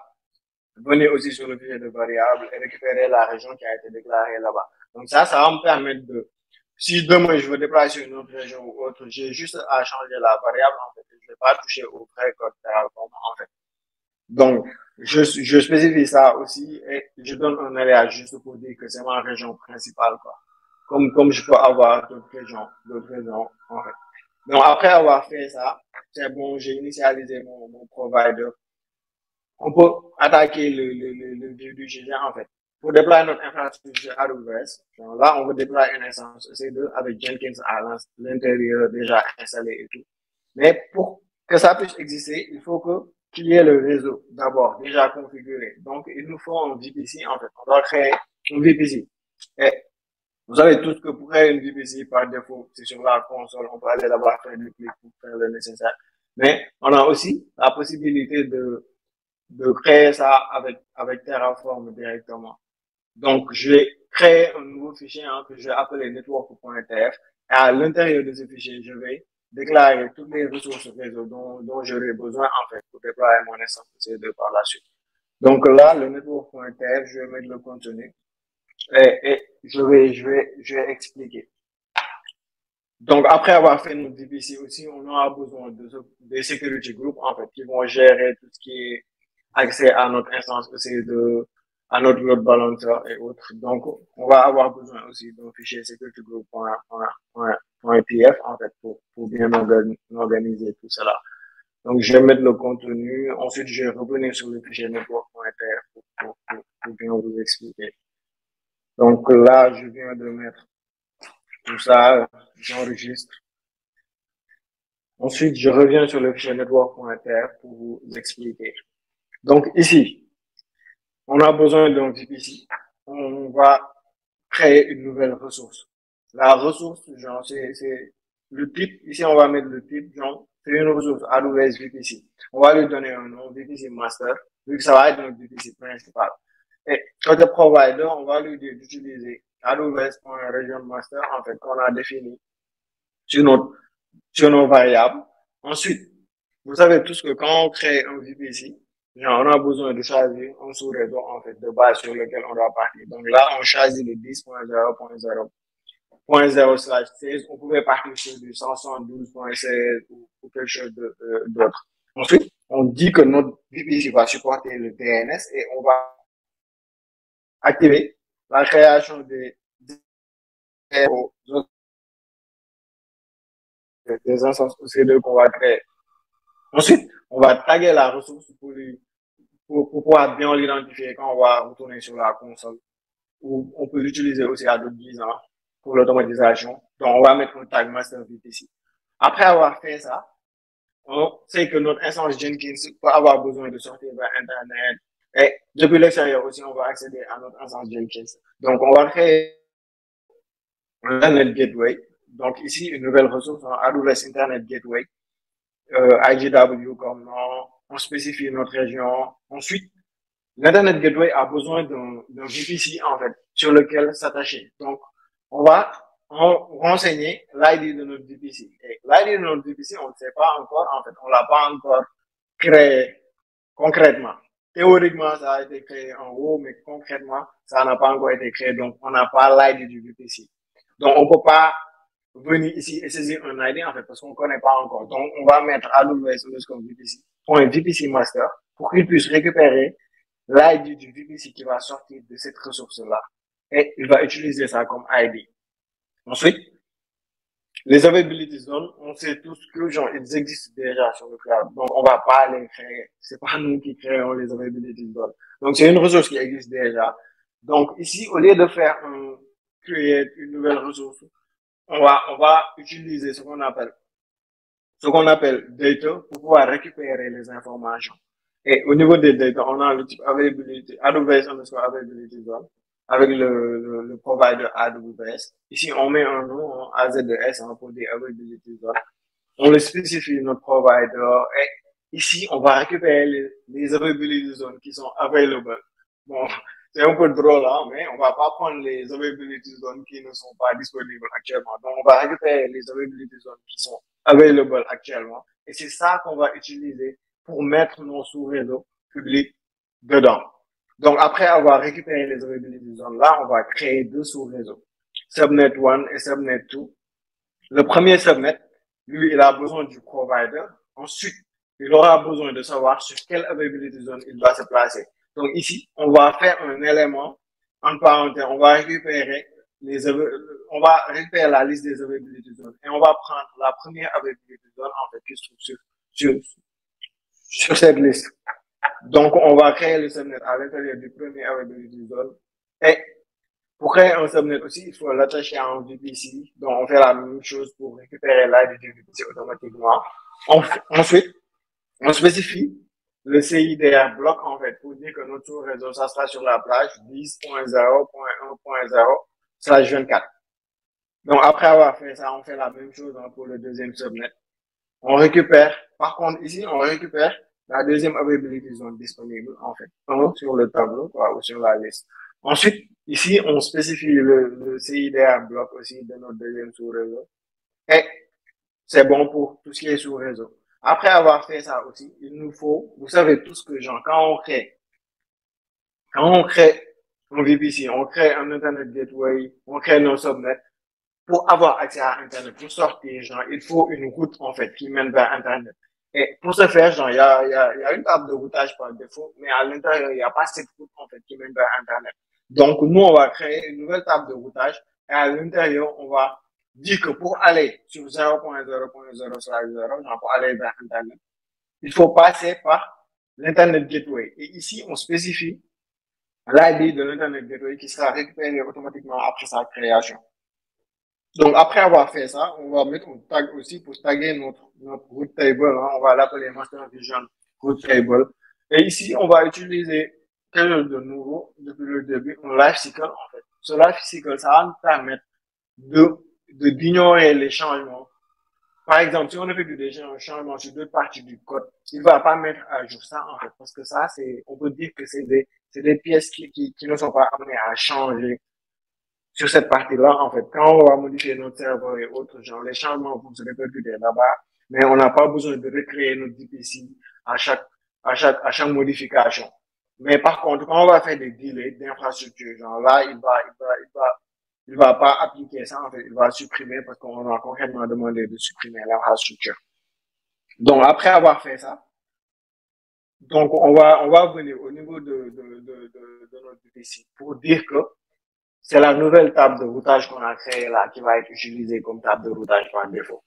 venir aussi sur le fichier de variables et récupérer la région qui a été déclarée là-bas. Donc ça va me permettre de, si demain je veux déployer sur une autre région ou autre, j'ai juste à changer la variable en fait. Je ne vais pas toucher au vrai code Terraform en fait. Donc, je spécifie ça aussi et je donne un alias juste pour dire que c'est ma région principale, quoi. Comme je peux avoir d'autres régions, en fait. Donc, après avoir fait ça, c'est bon, j'ai initialisé mon provider. On peut attaquer le view du GG, en fait. Pour déployer notre infrastructure AWS, là, on veut déployer une instance EC2 avec Jenkins à l'intérieur déjà installé et tout. Mais pour que ça puisse exister, il faut qu'il y ait le réseau d'abord déjà configuré. Donc, il nous faut un VPC, en fait. On doit créer un VPC. Et vous savez tous que pour créer une VPC, par défaut, c'est sur la console, on peut aller là-bas faire du clic pour faire le nécessaire. Mais on a aussi la possibilité de créer ça avec Terraform directement. Donc, je vais créer un nouveau fichier que je vais appeler network.tf. Et à l'intérieur de ce fichier, je vais déclarer toutes les ressources réseau dont j'aurai besoin, en fait, pour déployer mon instance EC2 par la suite. Donc là, le network.tf, je vais mettre le contenu et je vais expliquer. Donc, après avoir fait notre VPC aussi, on aura besoin des security groups, en fait, qui vont gérer tout ce qui est accès à notre instance EC2, à notre load balancer et autres. Donc, on va avoir besoin aussi d'un fichier security-group.tf, en fait, pour bien organiser tout cela. Donc, je vais mettre le contenu. Ensuite, je vais revenir sur le fichier network.tf pour bien vous expliquer. Donc, là, je viens de mettre tout ça. J'enregistre. Ensuite, je reviens sur le fichier network.tf pour vous expliquer. Donc, ici, on a besoin d'un VPC. On va créer une nouvelle ressource. La ressource, genre, c'est le type. Ici, on va mettre le type, genre, c'est une ressource AWS VPC. On va lui donner un nom, VPC Master, vu que ça va être notre VPC principal. Et côté provider, on va lui dire d'utiliser AWS.region master, en fait, qu'on a défini sur nos variables. Ensuite, vous savez tous que quand on crée un VPC, on a besoin de choisir un sous-réseau, en fait, de base sur lequel on doit partir. Donc là, on choisit le 10.0.0.0/16. On pouvait partir sur du 172.16 ou quelque chose d'autre. Ensuite, on dit que notre VPC va supporter le DNS et on va activer la création des instances EC2 qu'on va créer. Ensuite, on va taguer la ressource pour pouvoir bien l'identifier quand on va retourner sur la console. Ou on peut l'utiliser aussi à d'autres besoins pour l'automatisation. Donc, on va mettre un tag master VPC. Après avoir fait ça, on sait que notre instance Jenkins peut avoir besoin de sortir vers Internet. Et depuis l'extérieur aussi, on va accéder à notre instance Jenkins. Donc, on va créer un Internet Gateway. Donc, ici, une nouvelle ressource, un AWS Internet Gateway. IGW comme nom, on spécifie notre région. Ensuite, l'Internet Gateway a besoin d'un VPC, en fait, sur lequel s'attacher. Donc, on va renseigner l'ID de notre VPC. Et l'ID de notre VPC, on ne sait pas encore, en fait, on l'a pas encore créé concrètement. Théoriquement, ça a été créé en haut, mais concrètement, ça n'a pas encore été créé. Donc, on n'a pas l'ID du VPC. Donc, on peut pas venir ici et saisir un ID, en fait, parce qu'on ne connaît pas encore. Donc, on va mettre AWS_VPC master pour qu'il puisse récupérer l'ID du VPC qui va sortir de cette ressource-là. Et il va utiliser ça comme ID. Ensuite, les availability zones, on sait tous que, genre, ils existent déjà sur le cloud. Donc, on va pas les créer. C'est pas nous qui créons les availability zones. Donc, c'est une ressource qui existe déjà. Donc, ici, au lieu de faire create une nouvelle ressource, on va utiliser ce qu'on appelle data pour pouvoir récupérer les informations. Et au niveau des data, on a le type availability, AWS underscore availability zone, avec le provider AWS. Ici, on met un nom, AZS, pour dire availability zone. On le spécifie notre provider. Et ici, on va récupérer les availability zones qui sont available. Bon, c'est un peu drôle, hein, mais on va pas prendre les availability zones qui ne sont pas disponibles actuellement. Donc, on va récupérer les availability zones qui sont available actuellement. Et c'est ça qu'on va utiliser pour mettre nos sous-réseaux publics dedans. Donc, après avoir récupéré les availability zones là, on va créer deux sous-réseaux. Subnet 1 et Subnet 2. Le premier subnet, lui, il a besoin du provider. Ensuite, il aura besoin de savoir sur quelle availability zone il va se placer. Donc ici, on va faire un élément, en parenthèse, on va récupérer la liste des availability zones et on va prendre la première availability zone, en fait, qui se trouve sur cette liste. Donc, on va créer le subnet à l'intérieur du premier availability zone. Et pour créer un subnet aussi, il faut l'attacher à un VPC. Donc, on fait la même chose pour récupérer l'ID du VPC automatiquement. Ensuite, on spécifie le CIDR bloc, en fait, pour dire que notre sous-réseau, ça sera sur la plage 10.0.1.0/24. Donc, après avoir fait ça, on fait la même chose pour le deuxième subnet. On récupère, par contre, ici, on récupère la deuxième availability zone disponible, en fait, sur le tableau, ou sur la liste. Ensuite, ici, on spécifie le CIDR bloc aussi de notre deuxième sous-réseau. Et c'est bon pour tout ce qui est sous-réseau. Après avoir fait ça aussi, il nous faut, vous savez tous que quand on crée un VPC, on crée un Internet Gateway, on crée nos subnets, pour avoir accès à Internet, pour sortir, il faut une route, en fait, qui mène vers Internet. Et pour ce faire, il y a une table de routage par défaut, mais à l'intérieur, il n'y a pas cette route, en fait, qui mène vers Internet. Donc, nous, on va créer une nouvelle table de routage et à l'intérieur, on va dire que pour aller sur 0.0.0/0, pour aller vers Internet, il faut passer par l'Internet Gateway. Et ici, on spécifie l'ID de l'Internet Gateway qui sera récupéré automatiquement après sa création. Donc, après avoir fait ça, on va mettre un tag aussi pour taguer notre route table. On va l'appeler Master Vision Route Table. Et ici, on va utiliser quelque chose de nouveau depuis le début, un life cycle, en fait. Ce life cycle, ça va nous permettre d'ignorer les changements. Par exemple, si on effectue des changements sur d'autres parties du code, il va pas mettre à jour ça, en fait, parce que ça, on peut dire que c'est des pièces qui ne sont pas amenées à changer sur cette partie-là, en fait. Quand on va modifier notre serveur et autres, les changements vont se répercuter là-bas, mais on n'a pas besoin de recréer notre VPC à chaque modification. Mais par contre, quand on va faire des delays d'infrastructure, là, il va pas appliquer ça, en fait, il va supprimer parce qu'on a concrètement demandé de supprimer l'infrastructure. Donc, après avoir fait ça, donc, on va venir au niveau de notre VPC pour dire que c'est la nouvelle table de routage qu'on a créée là qui va être utilisée comme table de routage par défaut.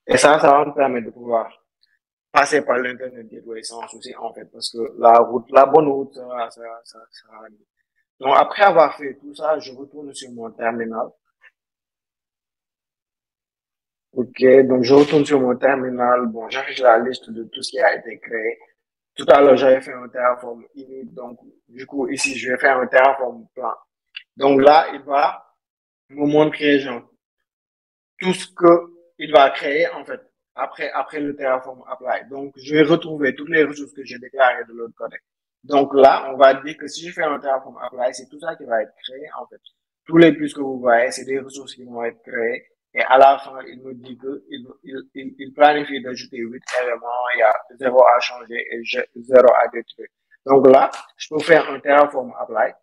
Et ça va nous permettre de pouvoir passer par l'Internet Gateway sans souci, en fait, parce que la bonne route sera libre. Donc, après avoir fait tout ça, je retourne sur mon terminal. Ok, donc je retourne sur mon terminal. Bon, j'affiche la liste de tout ce qui a été créé. Tout à l'heure, j'avais fait un Terraform init, donc du coup, ici, je vais faire un Terraform plan. Donc là, il va me montrer, tout ce qu'il va créer, en fait, après le Terraform apply. Donc, je vais retrouver toutes les ressources que j'ai déclarées de l'autre côté. Donc là, on va dire que si je fais un Terraform apply, c'est tout ça qui va être créé, en fait. Tous les plus que vous voyez, c'est des ressources qui vont être créées. Et à la fin, il me dit que il planifie d'ajouter 8 éléments, il y a 0 à changer et 0 à détruire. Donc là, je peux faire un Terraform apply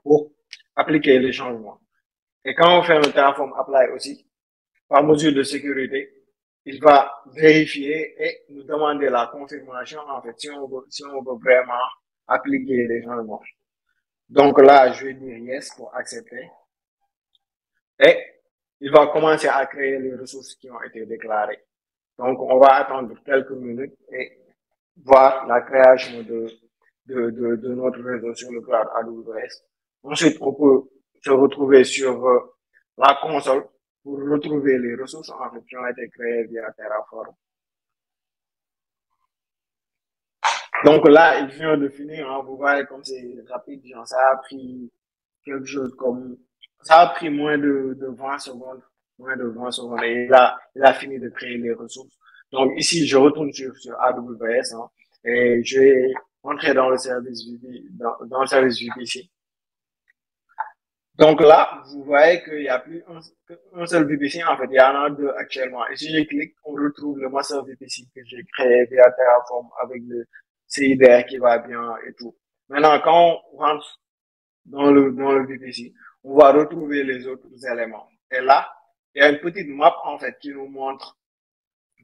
pour appliquer les changements. Et quand on fait un Terraform apply aussi, par mesure de sécurité, il va vérifier et nous demander la confirmation, en fait, si on veut vraiment appliquer les changements. Donc là, je vais dire yes pour accepter. Et il va commencer à créer les ressources qui ont été déclarées. Donc, on va attendre quelques minutes et voir la création de notre réseau sur le cloud AWS. Ensuite, on peut se retrouver sur la console pour retrouver les ressources, en fait, qui ont été créées via Terraform. Donc là, il vient de finir, hein, vous voyez comme c'est rapide, genre, ça a pris quelque chose comme, ça a pris moins de 20 secondes, moins de 20 secondes, et il a fini de créer les ressources. Donc ici, je retourne sur AWS, hein, et je vais entrer dans le service VP, dans le service VPC. Donc là, vous voyez qu'il n'y a plus un seul VPC, en fait, il y en a deux actuellement. Et si je clique, on retrouve le master VPC que j'ai créé via Terraform avec le CIDR qui va bien et tout. Maintenant, quand on rentre dans le VPC, on va retrouver les autres éléments. Et là, il y a une petite map, en fait, qui nous montre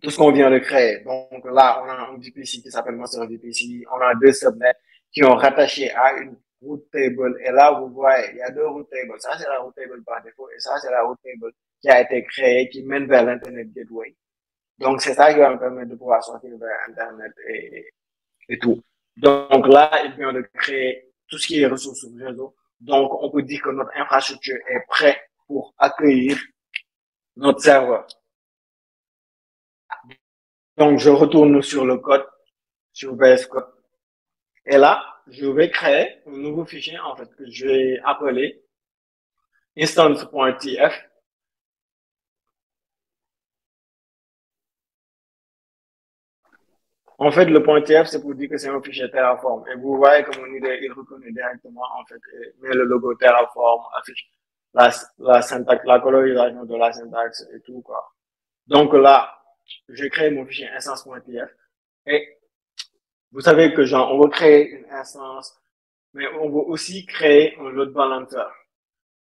tout ce qu'on vient de créer. Donc là, on a un VPC qui s'appelle Master VPC, on a deux subnets qui ont rattaché à une route table. Et là, vous voyez, il y a deux route tables. Ça, c'est la route table par défaut et ça, c'est la route table qui a été créée, qui mène vers l'Internet Gateway. Donc, c'est ça qui va me permettre de pouvoir sortir vers Internet et tout. Donc là, il vient de créer tout ce qui est ressources sur le réseau. Donc, on peut dire que notre infrastructure est prête pour accueillir notre serveur. Donc, je retourne sur le code, sur VS Code. Et là, je vais créer un nouveau fichier, en fait, que je vais appeler instance.tf. En fait, le .tf, c'est pour dire que c'est un fichier Terraform. Et vous voyez que mon idée, il reconnaît directement, en fait, met le logo Terraform, affiche la syntaxe, la colorisation de la syntaxe et tout, quoi. Donc là, j'ai créé mon fichier instance.tf. Et vous savez que, genre, on veut créer une instance, mais on veut aussi créer un load balancer.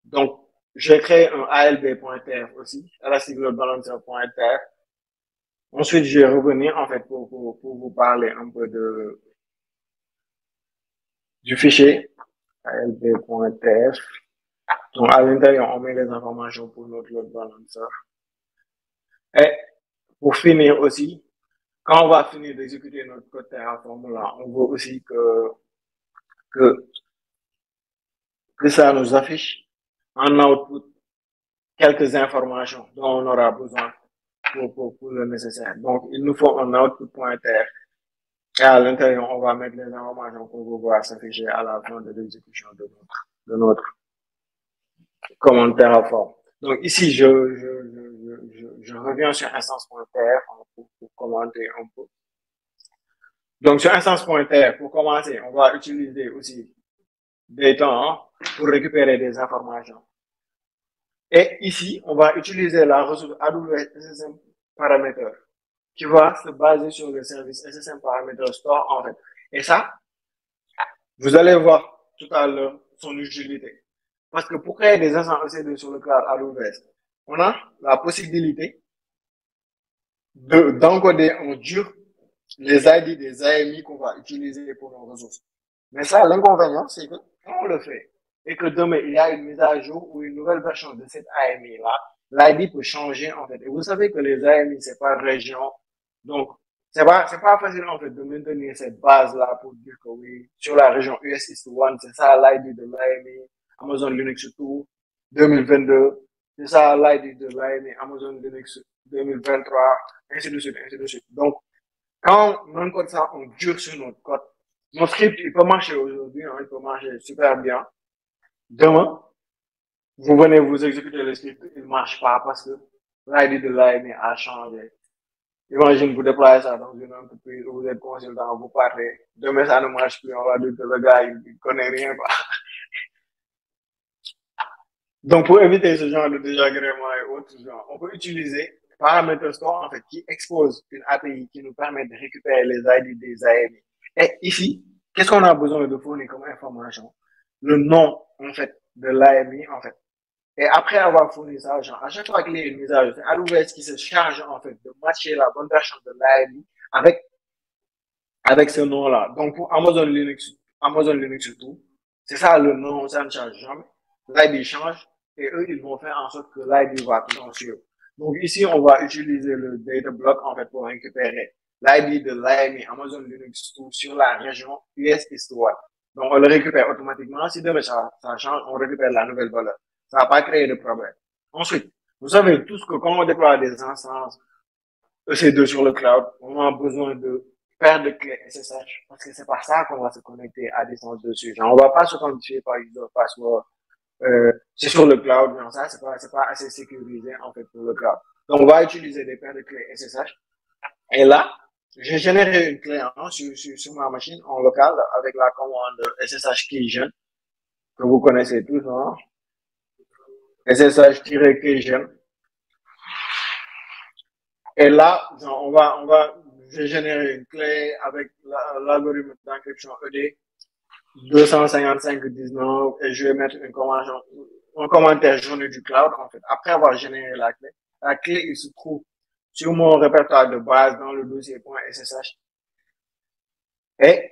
Donc, j'ai créé un ALB.tf aussi, Elastic Load Balancer.tf. Ensuite, je vais revenir, en fait, pour vous parler un peu du fichier ALB.tf. Donc, à l'intérieur, on met les informations pour notre load balancer. Et pour finir aussi, quand on va finir d'exécuter notre code Terraform là, on veut aussi que, que ça nous affiche en output quelques informations dont on aura besoin pour le nécessaire. Donc, il nous faut un output.tf. Et à l'intérieur, on va mettre les informations qu'on veut voir s'afficher à la fin de l'exécution de notre commande Terraform. Donc ici, je reviens sur instance.tf pour commenter un peu. Donc sur instance.tf, pour commencer, on va utiliser aussi des temps pour récupérer des informations. Et ici, on va utiliser la ressource AWS SSM Parameter qui va se baser sur le service SSM Parameter Store en fait. Et ça, vous allez voir tout à l'heure son utilité. Parce que pour créer des instances EC2 sur le cloud AWS, on a la possibilité d'encoder en dur les ID des AMI qu'on va utiliser pour nos ressources. Mais ça, l'inconvénient, c'est que quand on le fait et que demain, il y a une mise à jour ou une nouvelle version de cette AMI-là, l'ID peut changer, en fait. Et vous savez que les AMI, c'est par région. Donc, c'est pas facile, en fait, de maintenir cette base-là pour dire que oui, sur la région US East 1, c'est ça l'ID de l'AMI, Amazon Linux 2, 2022. C'est ça l'ID de l'AMI, Amazon Linux 2023, ainsi de suite, ainsi de suite. Donc, quand on encode ça, on dure sur notre code. Notre script, il peut marcher aujourd'hui, hein, il peut marcher super bien. Demain, vous venez vous exécuter le script, il ne marche pas parce que l'ID de l'AMI a changé. Imagine, vous déployez ça dans une entreprise où vous êtes consultant, vous parlez. Demain, ça ne marche plus, on va dire que le gars, il connaît rien, quoi. Donc, pour éviter ce genre de désagréments et autres, genre, on peut utiliser Parameter Store, en fait, qui expose une API qui nous permet de récupérer les ID des AMI. Et ici, qu'est-ce qu'on a besoin de fournir comme information? Le nom, en fait, de l'AMI, en fait. Et après avoir fourni ça, genre, à chaque fois qu'il y a une mise à jour, c'est AWS qui se charge, en fait, de matcher la bonne version de l'AMI avec ce nom-là. Donc, pour Amazon Linux tout, c'est ça le nom, ça ne change jamais. L'ID change et eux, ils vont faire en sorte que l'ID va toujours suivre. Donc, ici, on va utiliser le data block, en fait, pour récupérer l'ID de l'AMI Amazon Linux tout sur la région US East 1. Donc, on le récupère automatiquement. Si demain ça change, on récupère la nouvelle valeur. Ça va pas créer de problème. Ensuite, vous savez tous que quand on déploie des instances EC2 sur le cloud, on a besoin de paire de clés SSH, parce que c'est par ça qu'on va se connecter à distance dessus. Genre, on va pas se quantifier par user password. C'est sur le cloud, non, ça, c'est pas assez sécurisé, en fait, pour le cloud. Donc, on va utiliser des paires de clés SSH. Et là, j'ai généré une clé hein, sur ma machine en local avec la commande SSH keygen, que vous connaissez tous, hein. SSH-keygen. Et là, je vais générer une clé avec l'algorithme d'encryption ED 25519 et je vais mettre un commentaire journée du cloud, en fait. Après avoir généré la clé, il se trouve sur mon répertoire de base dans le dossier .ssh. Et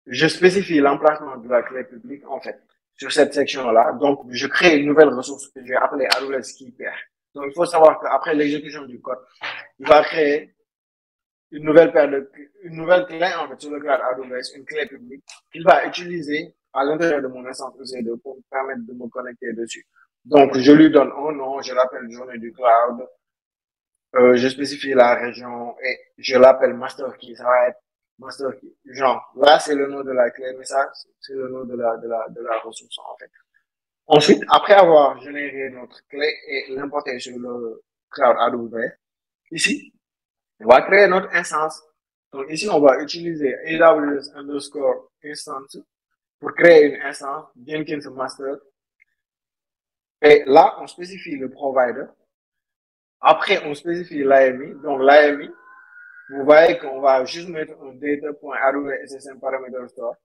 je spécifie l'emplacement de la clé publique, en fait, sur cette section-là. Donc, je crée une nouvelle ressource que je vais appeler Arules Key Pair. Donc, il faut savoir qu'après l'exécution du code, il va créer une nouvelle clé, en fait, sur le cloud AWS, une clé publique qu'il va utiliser à l'intérieur de mon instance EC2 pour me permettre de me connecter dessus. Donc, je lui donne un nom, je l'appelle journée du cloud, je spécifie la région et je l'appelle master key. Ça va être master key. Genre, là, c'est le nom de la clé, mais ça, c'est le nom de la ressource, en fait. Ensuite, après avoir généré notre clé et l'importer sur le cloud AWS, ici, on va créer notre instance. Donc ici, on va utiliser AWS underscore instance pour créer une instance Jenkins master. Et là, on spécifie le provider. Après, on spécifie l'AMI. Donc l'AMI, vous voyez qu'on va juste mettre un data.aws.ssm parameter store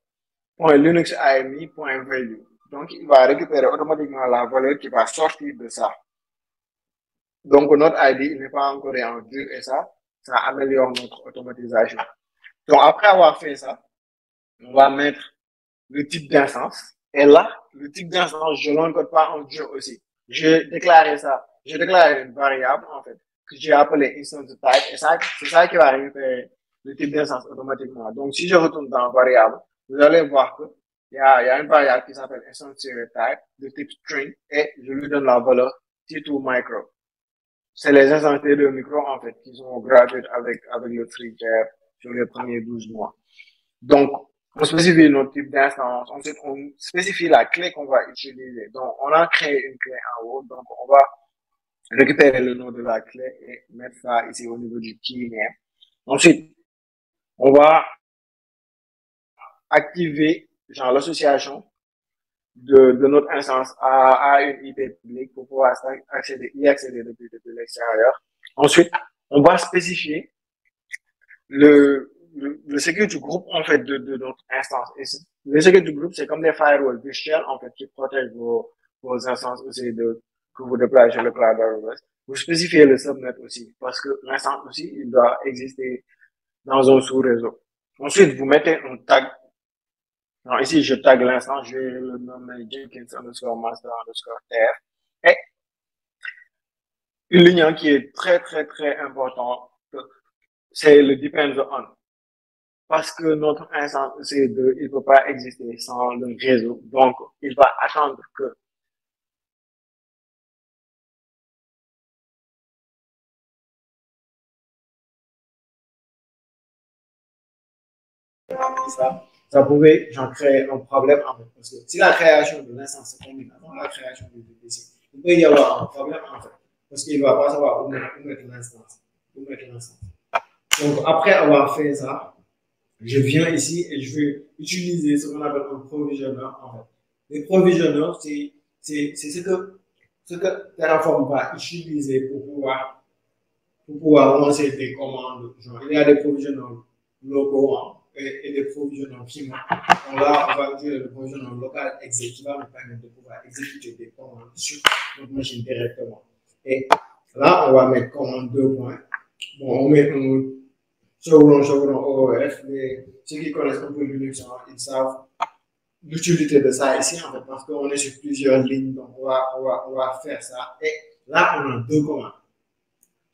.linux ami.value. Donc, il va récupérer automatiquement la valeur qui va sortir de ça. Donc, notre ID, il n'est pas encore en dur et ça améliore notre automatisation. Donc, après avoir fait ça, on va mettre le type d'instance. Et là, le type d'instance, je ne l'encode pas en dur aussi. Je déclare une variable, en fait, que j'ai appelée instance type. Et ça, c'est ça qui va récupérer le type d'instance automatiquement. Donc, si je retourne dans variable, vous allez voir que il y a une variable qui s'appelle instance type de type string et je lui donne la valeur T2 micro. C'est les instances T2 micro, en fait, qui sont gratuites avec le free tier sur les premiers 12 mois. Donc, on spécifie notre type d'instance. Ensuite, on spécifie la clé qu'on va utiliser. Donc, on a créé une clé en haut. Donc, on va récupérer le nom de la clé et mettre ça ici au niveau du key name. Ensuite, on va activer, genre, l'association de notre instance à une IP publique pour pouvoir y accéder depuis l'extérieur. Ensuite, on va spécifier le security group, en fait, de notre instance. Et le security group, c'est comme des firewalls virtuels, en fait, qui protègent vos instances aussi que vous déployez sur le cloud AWS. Vous spécifiez le subnet aussi, parce que l'instance aussi, il doit exister dans un sous-réseau. Ensuite, vous mettez un tag. Alors, ici, je tag l'instance, je vais le nommer Jenkins underscore master underscore tf. Et une ligne qui est très, très, très importante, c'est le depends on. Parce que notre instance EC2, il ne peut pas exister sans le réseau. Donc, il va attendre que ça pouvait créer un problème en fait. Parce que si la création de l'instance se termine avant la création du VPC, il peut y avoir un problème en fait. Parce qu'il ne va pas savoir où mettre l'instance. Donc, après avoir fait ça, je viens ici et je vais utiliser ce qu'on appelle un provisionneur en fait. Les provisionneurs, c'est ce que Terraform va utiliser pour pouvoir lancer des commandes. Genre, il y a des provisionneurs locaux et des provisionneurs finaux. Donc là, on va utiliser le provisionneur local exec qui va nous permettre de pouvoir exécuter des commandes sur notre machine directement. Et là, on va mettre commande 2 points. Bon, on met un chevron OOF, mais ceux qui connaissent un peu Linux, ils savent l'utilité de ça ici, en fait, parce qu'on est sur plusieurs lignes, donc on va faire ça. Et là, on a 2 commandes.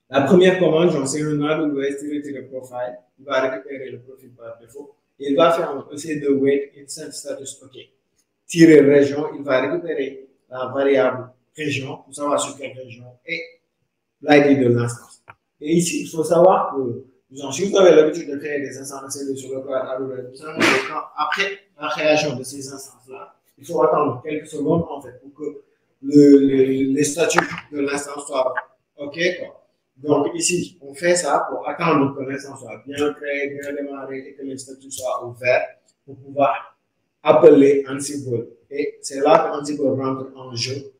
La première commande, c'est un AWS-profile. Il va récupérer le profil par défaut. Et il va faire un EC2 wait instant status OK. Tirer région, il va récupérer la variable région pour savoir sur quelle région et l'ID de l'instance. Et ici, il faut savoir que Disons, si vous avez l'habitude de créer des instances accédées sur le cloud AWS, vous savez que après la création de ces instances-là, il faut attendre quelques secondes en fait pour que les statuts de l'instance soient OK, quoi. Donc ici, on fait ça pour attendre que l'instance soit bien créée, bien démarrée et que les statuts soient ouverts pour pouvoir appeler Ansible. Et c'est là que Ansible rentre en jeu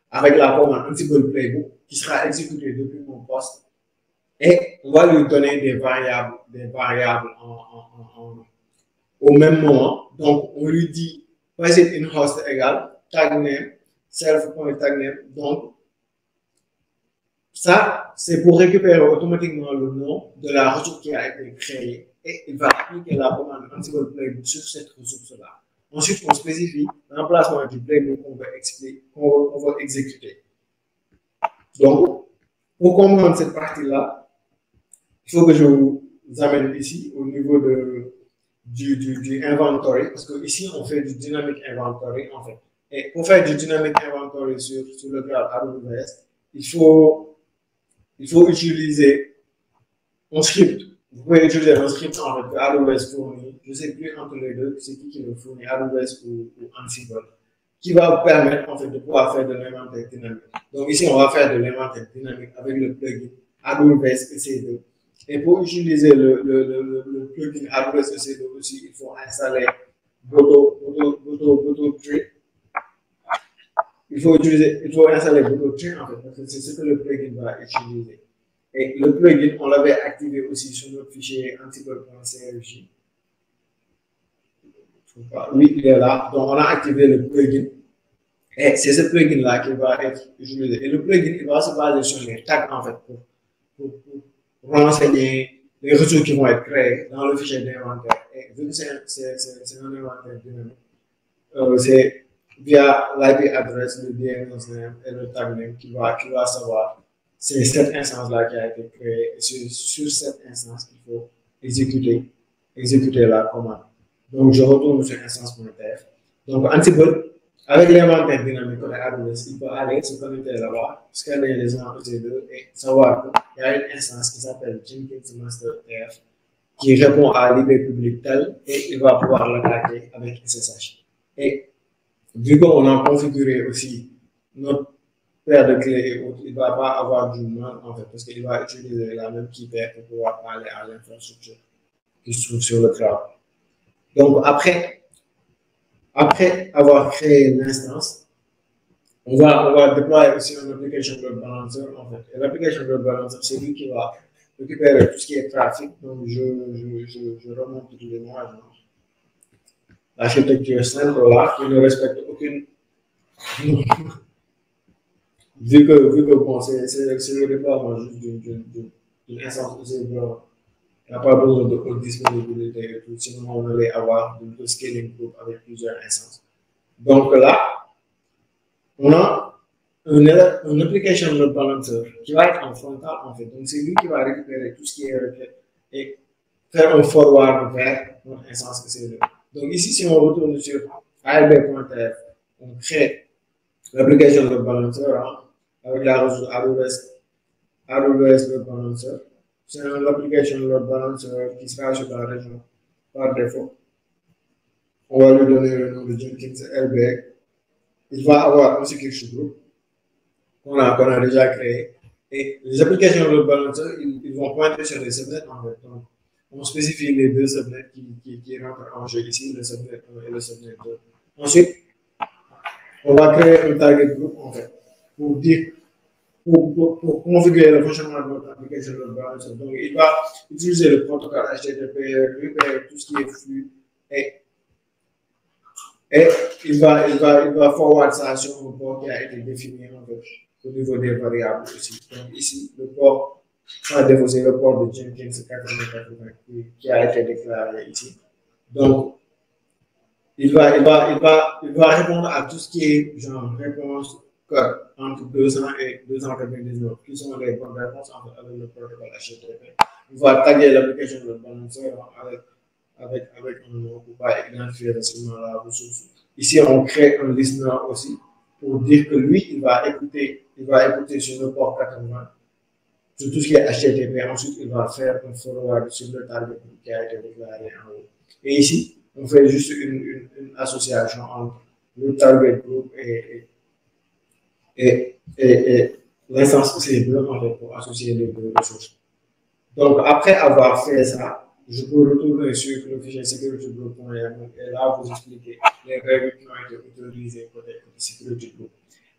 avec la commande Ansible Playbook qui sera exécutée depuis mon poste. Et on va lui donner des variables au même moment. Donc, on lui dit present in host égale tag name, self.tag name. Donc, ça, c'est pour récupérer automatiquement le nom de la ressource qui a été créée et il va appliquer la commande Ansible Playbook sur cette ressource-là. Ensuite, on spécifie l'emplacement du playbook qu'on va exécuter. Donc, pour comprendre cette partie-là, il faut que je vous amène ici au niveau du inventory, parce que ici on fait du dynamic inventory en fait. Et pour faire du dynamic inventory sur le cloud AWS, il faut utiliser un script. Vous pouvez utiliser un script en fait que AWS fournit. Je ne sais plus entre les deux, c'est qui le fournit, AWS ou Ansible, qui va vous permettre en fait de pouvoir faire de l'inventaire dynamique. Donc ici on va faire de l'inventaire dynamique avec le plugin AWS EC2. Et pour utiliser le plugin AWS EC2 aussi, il faut installer BotoTree. Il faut installer BotoTree en fait, parce que c'est ce que le plugin va utiliser. Et le plugin, on l'avait activé aussi sur notre fichier ansible.crj. Oui, il est là. Donc, on a activé le plugin. Et c'est ce plugin-là qui va être utilisé. Et le plugin, il va se baser sur les tags en fait pour renseigner les ressources qui vont être créées dans le fichier d'inventaire. Et vu que c'est un inventaire dynamique, c'est via l'IP address, le DNS name et le tag name qui va savoir c'est cette instance-là qui a été créée. Et sur cette instance, il faut exécuter la commande. Donc, je retourne sur instance.tf. Donc, Ansible, avec l'inventaire dynamique de AWS, il peut aller se connecter là-bas, scanner les EC2 et savoir qu'il y a une instance qui s'appelle Jenkins Master TF qui répond à l'IP public tel et il va pouvoir l'attaquer avec SSH. Et vu qu'on a configuré aussi notre paire de clés et autres, il ne va pas avoir du mal en fait parce qu'il va utiliser la même key pair pour pouvoir parler à l'infrastructure qui se trouve sur le cloud. Donc après avoir créé l'instance, on va déployer aussi un application load balancer en fait. Et l'application load balancer, c'est lui qui va récupérer tout ce qui est trafic. Donc je remonte tous les mois. L'architecture simple là, qui ne respecte aucune. vu que bon, c'est le déploiement juste d'une instance aussi blanc. Il n'y a pas besoin de haute disponibilité et tout, sinon on allait avoir de scaling group avec plusieurs instances. Donc là, on a un application load balancer qui va être en frontal en fait. Donc c'est lui qui va récupérer tout ce qui est requête et faire un forward vers notre instance EC2. Donc ici, si on retourne sur ALB.tf, on crée l'application load balancer avec la ressource AWS load balancer. C'est l'application load balancer qui sera sur la région par défaut. On va lui donner le nom de Jenkins LB. Il va avoir un security group qu'on a déjà créé. Et les applications load balancer, ils vont pointer sur les subnets en fait. Donc, on spécifie les deux subnets qui rentrent en jeu ici, le subnet 1 et le subnet 2. Ensuite, on va créer un target group en fait pour dire pour configurer le fonctionnement de notre application load balancer. Donc, il va utiliser le protocole HTTP, récupérer tout ce qui est flux et il va forward ça sur un port qui a été défini en fait, au niveau des variables aussi. Donc, ici, le port, par défaut, c'est le port de Jenkins 8080 qui a été déclaré ici. Donc, il va répondre à tout ce qui est genre réponse entre 200 et 299, qui sont les bonnes réponses avec le protocole HTTP. Il va taguer l'application de balancer avec un nom pour pas identifier facilement la ressource. Ici, on crée un listener aussi pour dire que lui, il va écouter sur le port 80 sur tout ce qui est HTTP. Ensuite, il va faire un forward sur le target qui a été déclaré en haut. Et ici, on fait juste une association entre le target group et l'instance cible en fait, pour associer les deux ressources. Donc, après avoir fait ça, je peux retourner sur le fichier security-group.yaml et là, vous expliquer les règles qui ont été autorisées côté security group.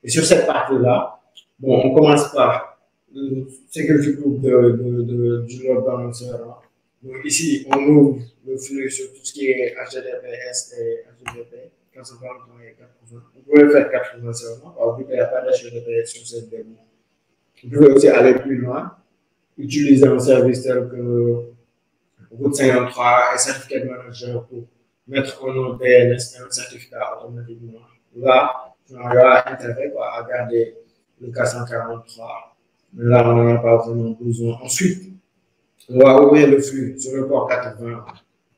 Et sur cette partie-là, bon, on commence par le security group du load balancer. Donc, ici, on ouvre le flux sur tout ce qui est HTTPS et HTTP. 80 et 80. Vous pouvez faire 80 seulement, vu qu'il n'y a pas d'HTTPS sur cette démo. Vous pouvez aussi aller plus loin, utiliser un service tel que Route 53 et Certificate Manager pour mettre au nom DNS un certificat automatiquement. Là, on aura intérêt à garder le 443. Mais là, on n'en a pas vraiment besoin. Ensuite, on va ouvrir le flux sur le port 80.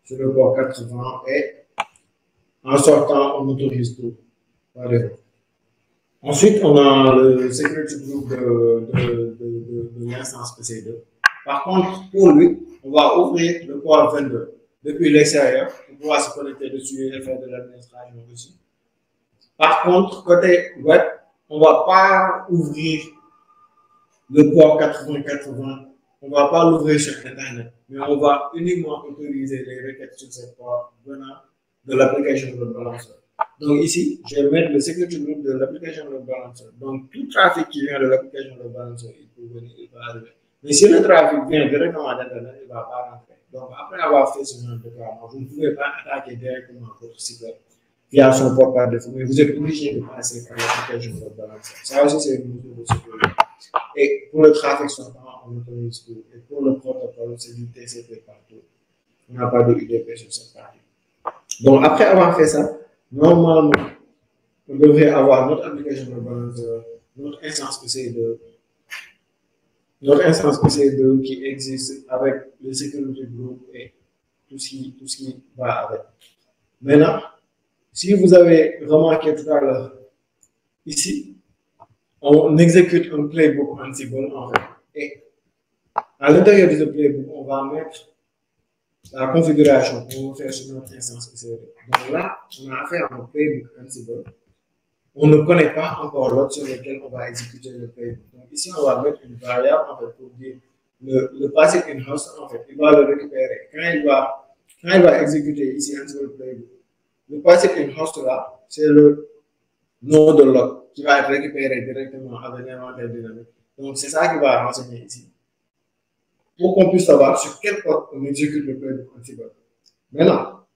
Sur le port 80 et en sortant, on autorise tout. Ensuite, on a le security group de l'instance PC2. Par contre, pour lui, on va ouvrir le port 22 depuis l'extérieur pour pouvoir se connecter dessus et faire de l'administration dessus. Par contre, côté web, on ne va pas ouvrir le port 8080. On ne va pas l'ouvrir sur Internet, mais on va uniquement autoriser les requêtes sur ce port venant de l'application de balancer. Donc ici, je vais mettre le security group de l'application de balancer. Donc tout trafic qui vient de l'application de balancer, il peut venir, il va arriver. Mais si le trafic vient directement d'Internet, il ne va pas rentrer. Donc après avoir fait ce genre de déploiement, vous ne pouvez pas attaquer directement votre site via son port par défaut, mais vous êtes obligé de passer par l'application de balancer. Ça aussi, c'est une mesure de sécurité. Et pour le trafic sortant, on autorise tout. Et pour le protocole, c'est du TCP partout. On n'a pas de UDP sur cette partie. Donc après avoir fait ça, normalement, on devrait avoir notre application de balancer, notre instance EC2 qui existe avec le security group et tout ce qui va avec. Maintenant, si vous avez remarqué tout à l'heure, ici, on exécute un playbook Ansible en fait. Et à l'intérieur de ce playbook, on va mettre la configuration qu'on va faire sur notre instance EC2. Donc là, on a affaire à un playbook Ansible. On ne connaît pas encore l'autre sur lequel on va exécuter le playbook. Donc ici, on va mettre une variable en fait, pour dire le passé in host, en fait, il va le récupérer. Quand il va exécuter ici Ansible playbook, le passé in host là, c'est le nom de log qui va être récupéré directement avec l'inventaire dynamique. Donc c'est ça qui va renseigner ici. Pour qu'on puisse savoir sur quel port on exécute le playbook Ansible. Maintenant,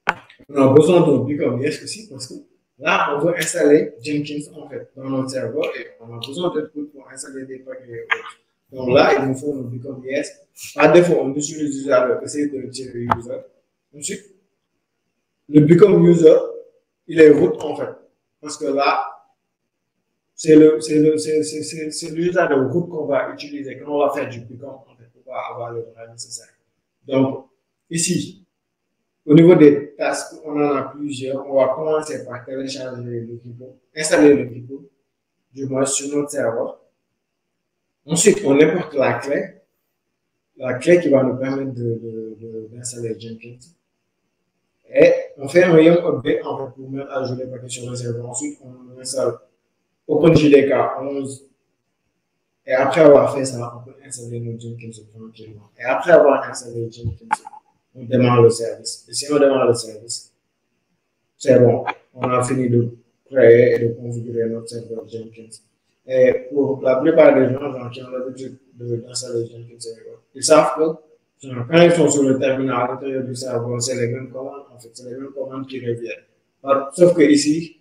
on a besoin d'un become yes aussi parce que là, on veut installer Jenkins en fait dans notre serveur et on a besoin de code pour installer des paquets et autres. Donc là, il nous faut un become yes. Par défaut, on utilise déjà le user. Ensuite, le become user, il est root en fait. Parce que là, c'est l'user de root qu'on va utiliser quand on va faire du become en fait pour avoir le droit nécessaire. Donc, ici, au niveau des tasks, on en a plusieurs. On va commencer par télécharger le repo, installer le repo, du moins sur notre serveur. Ensuite, on importe la clé qui va nous permettre d'installer Jenkins. Et on fait un yum update en fait, pour mettre à jour les paquets sur le serveur. Ensuite, on installe OpenJDK 11. Et après avoir fait ça, on peut installer notre Jenkins tranquillement. Et après avoir installé Jenkins, on démarre le service. Et si on démarre le service, c'est bon. On a fini de créer et de configurer notre serveur Jenkins. Et pour la plupart des gens qui ont l'habitude d'installer Jenkins, ils savent que quand ils sont sur le terminal à l'intérieur du serveur, c'est les mêmes commandes, en fait, c'est les mêmes commandes qui reviennent. Sauf que ici,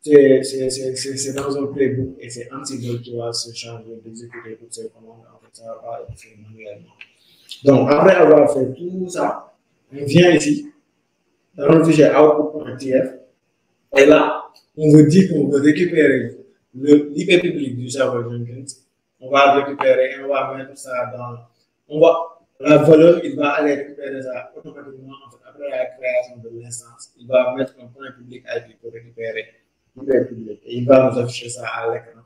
c'est dans un playbook et c'est Ansible qui va se charger d'exécuter toutes ces commandes. En fait, ça va pas être fait manuellement. Donc, après avoir fait tout ça, on vient ici, dans le fichier output.tf, et là, on vous dit qu'on veut récupérer l'IP public du serveur Jenkins. On va récupérer et on va mettre ça la valeur, il va aller récupérer ça automatiquement en fait, après la création de l'instance. Il va mettre un point public IP pour récupérer l'IP public et il va nous afficher ça à l'écran.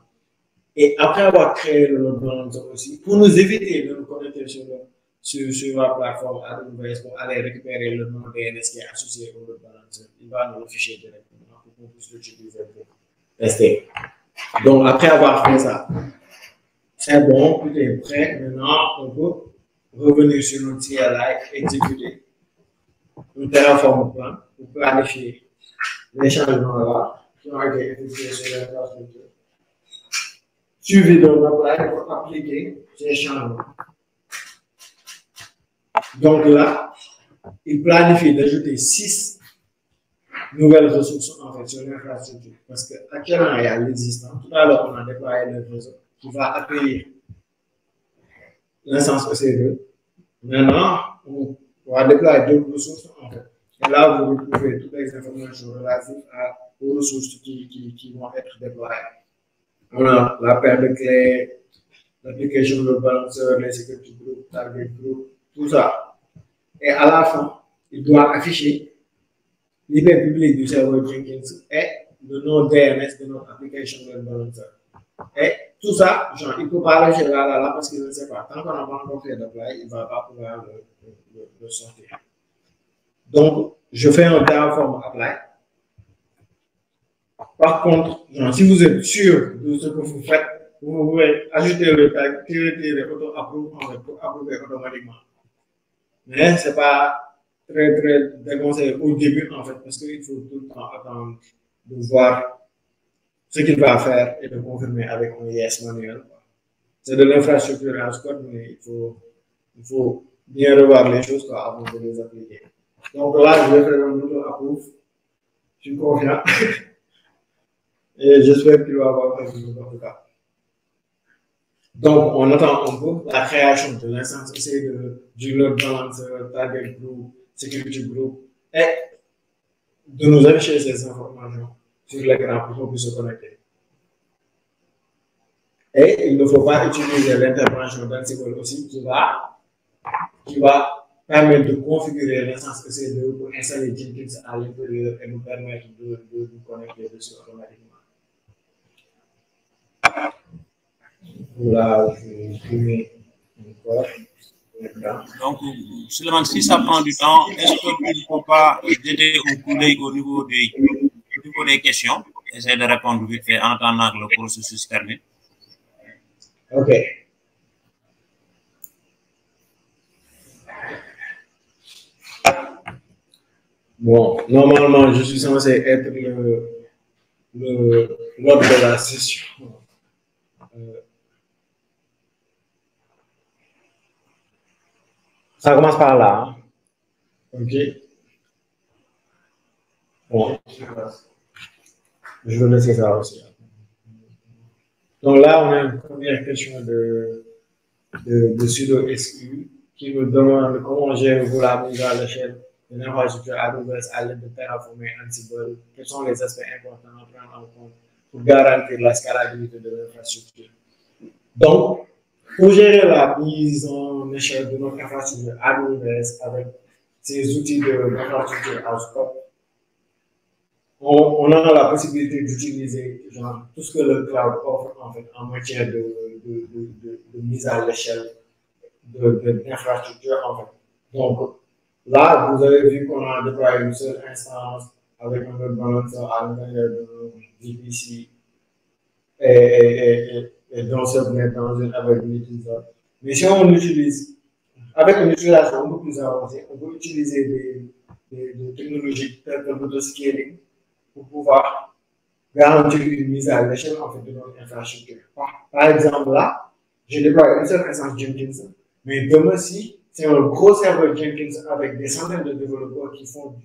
Et après avoir créé le load balancer aussi, pour nous éviter de nous connecter sur la plateforme AWS pour aller récupérer le nom DNS qui est associé au load balancer, il va nous l'afficher directement pour qu'on puisse l'utiliser pour tester. Donc, après avoir fait ça, c'est bon, tout est prêt. Maintenant, on peut revenir sur notre CLI, exécuter un Terraform plan pour planifier les changements là qui ont été effectués sur l'infrastructure. Suivi d'un apply pour appliquer ces changements. Donc là, il planifie d'ajouter 6 nouvelles ressources en fait sur l'infrastructure. Parce qu'actuellement, il y a l'existant. Tout à l'heure, on a déployé le réseau qui va accueillir l'instance EC2. Maintenant, on va déployer d'autres ressources en fait. Et là, vous retrouvez toutes les informations relatives aux ressources qui vont être déployées. On a la paire de clés, l'application de balancer, les security group, target group, tout ça. Et à la fin, il doit afficher l'IP public du serveur Jenkins et le nom DNS de notre application de balancer. Et tout ça, genre, il ne peut pas aller là parce qu'il ne sait pas. Tant qu'on n'a pas encore fait d'apply, il ne va pas pouvoir le sortir. Donc, je fais un Terraform apply. Par contre, genre, si vous êtes sûr de ce que vous faites, vous pouvez ajouter le tag, tirer auto-approve pour approuver automatiquement. Mais ce n'est pas très, très déconseillé au début, en fait, parce qu'il faut tout le temps attendre de voir ce qu'il va faire et de confirmer avec un yes manuel. C'est de l'infrastructure en code, mais il faut bien revoir les choses avant de les appliquer. Donc là, je vais faire un auto-approve. Je suis confiant. Et j'espère qu'il va avoir fait n'importe quoi. Donc, on attend un peu la création de l'instance du load balancer, target group, security group, et de nous afficher ces informations sur l'écran pour qu'on puisse se connecter. Et il ne faut pas utiliser l'intervention d'Ansible aussi qui va permettre de configurer l'instance EC2 pour installer Jenkins à l'intérieur et nous permettre de nous connecter dessus automatiquement. Là, je mets encore. Donc, Suleiman, si ça prend du temps, est-ce que tu ne peux pas jeter un coup d'œil au niveau des questions? Essayer de répondre vite fait en attendant que le processus termine. OK. Bon, normalement, je suis censé être l'hôte de la session. Ça commence par là. Hein? OK. Bon. Je vais laisser ça aussi. Donc là, on a une première question de sudo SU qui nous demande comment gérez-vous la mise à l'échelle de l'infrastructure AWS à l'aide de Terraform et Ansible. Quels sont les aspects importants à prendre en compte pour garantir la scalabilité de l'infrastructure? Donc, pour gérer la mise en échelle de notre infrastructure AWS avec ces outils d'infrastructure as code, on a la possibilité d'utiliser tout ce que le cloud offre en fait en matière de mise à l'échelle de l'infrastructure en fait. Donc là, vous avez vu qu'on a déployé une seule instance avec un load balancer à l'intérieur de VPC et d'un subnet dans une avec l'utilisateur. Mais si on utilise, avec une utilisation un peu plus avancée, on peut utiliser des technologies telles que l'autoscaling pour pouvoir garantir une mise à l'échelle en fait, de notre infrastructure. Par exemple, là, j'ai déployé une seule instance Jenkins, mais demain, si c'est un gros serveur Jenkins avec des centaines de développeurs qui font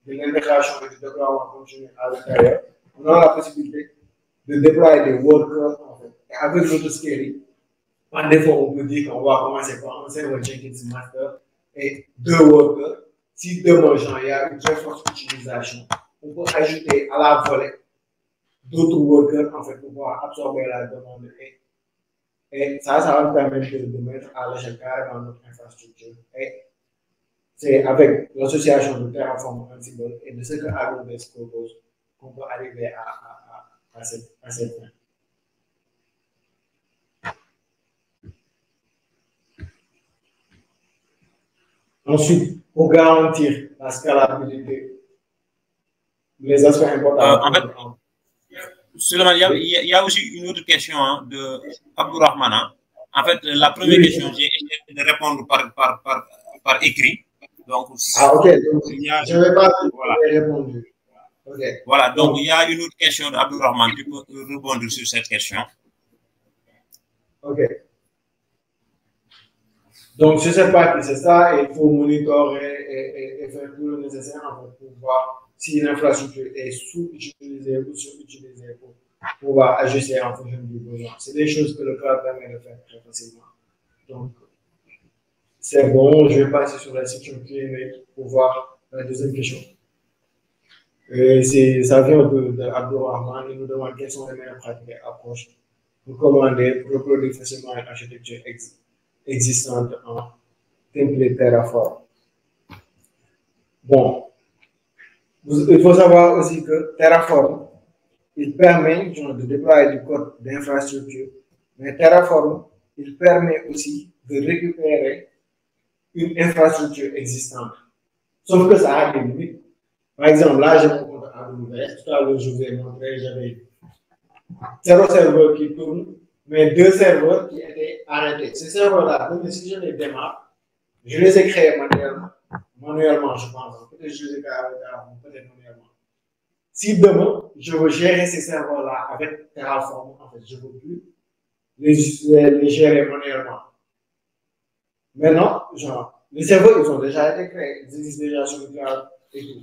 de l'intégration et du déploiement continu à l'intérieur, on a la possibilité de déployer des workers en fait. Et avec l'autoscaling, par défaut, on peut dire qu'on va commencer par un serveur Jenkins master et 2 workers. Si demain, il y a une très forte utilisation, on peut ajouter à la volée d'autres workers en fait, pour pouvoir absorber la demande. Et ça va nous permettre de mettre à l'échelle carrément notre infrastructure. Et c'est avec l'association de Terraform Ansible et de ce que AWS propose qu'on peut arriver à cette fin. Ensuite, pour garantir la scalabilité, les aspects importants. En fait, Suleiman, il y a aussi une autre question hein, de Abdourahmane. Hein. En fait, la première question, j'ai essayé de répondre par écrit. Donc, ok. Donc, je ne vais pas voilà. répondre. Okay. Voilà, donc il y a une autre question d'Abdourahmane. Tu peux rebondir sur cette question. Ok. Donc, sur cette partie, c'est ça, il faut monitorer et faire tout le nécessaire pour voir si l'infrastructure est sous-utilisée ou sur-utilisée pour pouvoir ajuster en fonction du besoin. C'est des choses que le cloud permet de faire très facilement. Donc, c'est bon, je vais passer sur la section Q&A pour voir la deuxième question. Ça vient d'Abdourahmane, il nous demande quelles sont les meilleures pratiques et approches pour commander, pour reproduire facilement une architecture existante en template Terraform. Bon, il faut savoir aussi que Terraform, il permet de déployer du code d'infrastructure, mais Terraform, il permet aussi de récupérer une infrastructure existante. Sauf que ça a des limites. Par exemple, là, j'ai mon compte AWS. Tout à l'heure, je vous ai montré, j'avais 0 serveur qui tourne, mais 2 serveurs qui étaient arrêtés. Ces serveurs-là, même si je les démarre, je les ai créés manuellement. Manuellement, je pense. Peut-être je les ai créés peut-être manuellement. Si demain, je veux gérer ces serveurs-là avec Terraform, en fait, je ne veux plus les gérer manuellement. Maintenant, genre, les serveurs, ils ont déjà été créés, ils existent déjà sur le cloud et tout.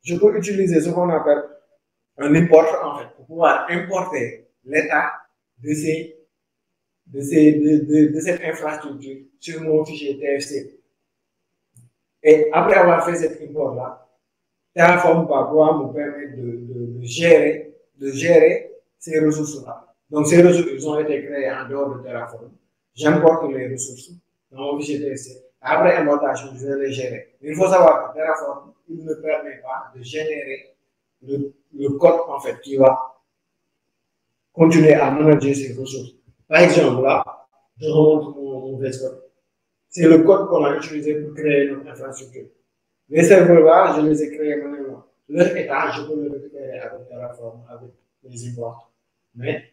Je peux utiliser ce qu'on appelle un import, en fait, pour pouvoir importer l'état de cette infrastructure sur mon fichier TFC. Et après avoir fait cet import-là, Terraform va pouvoir me permettre de gérer ces ressources-là. Donc, ces ressources, ils ont été créées en dehors de Terraform. J'importe les ressources dans mon fichier TFC. Après importation, je vais les gérer. Il faut savoir que Terraform, il ne permet pas de générer le code, en fait, qui va continuer à manager ces ressources. Par exemple, là, je remonte mon VS-Code. C'est le code qu'on a utilisé pour créer notre infrastructure. Les serveurs-là, je les ai créés manuellement. Leur état, je peux le récupérer avec Terraform, avec les imports. Mais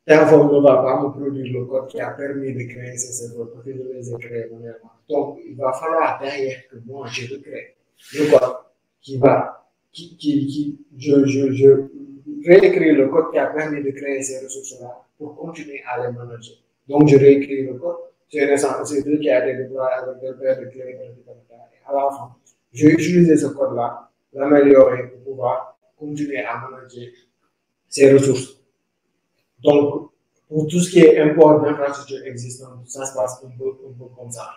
Terraform ne va pas me produire le code qui a permis de créer ces serveurs parce que je les ai créés manuellement. Donc, il va falloir derrière que moi, je recrée le code je réécris le code qui a permis de créer ces ressources-là pour continuer à les manager. Donc, je réécris le code. C'est lui qui a été déployé avec des paires de clés, et à la fin, je vais utiliser ce code-là, l'améliorer pour pouvoir continuer à manager ces ressources. Donc, pour tout ce qui est import d'infrastructures existantes, ça se passe un peu comme ça.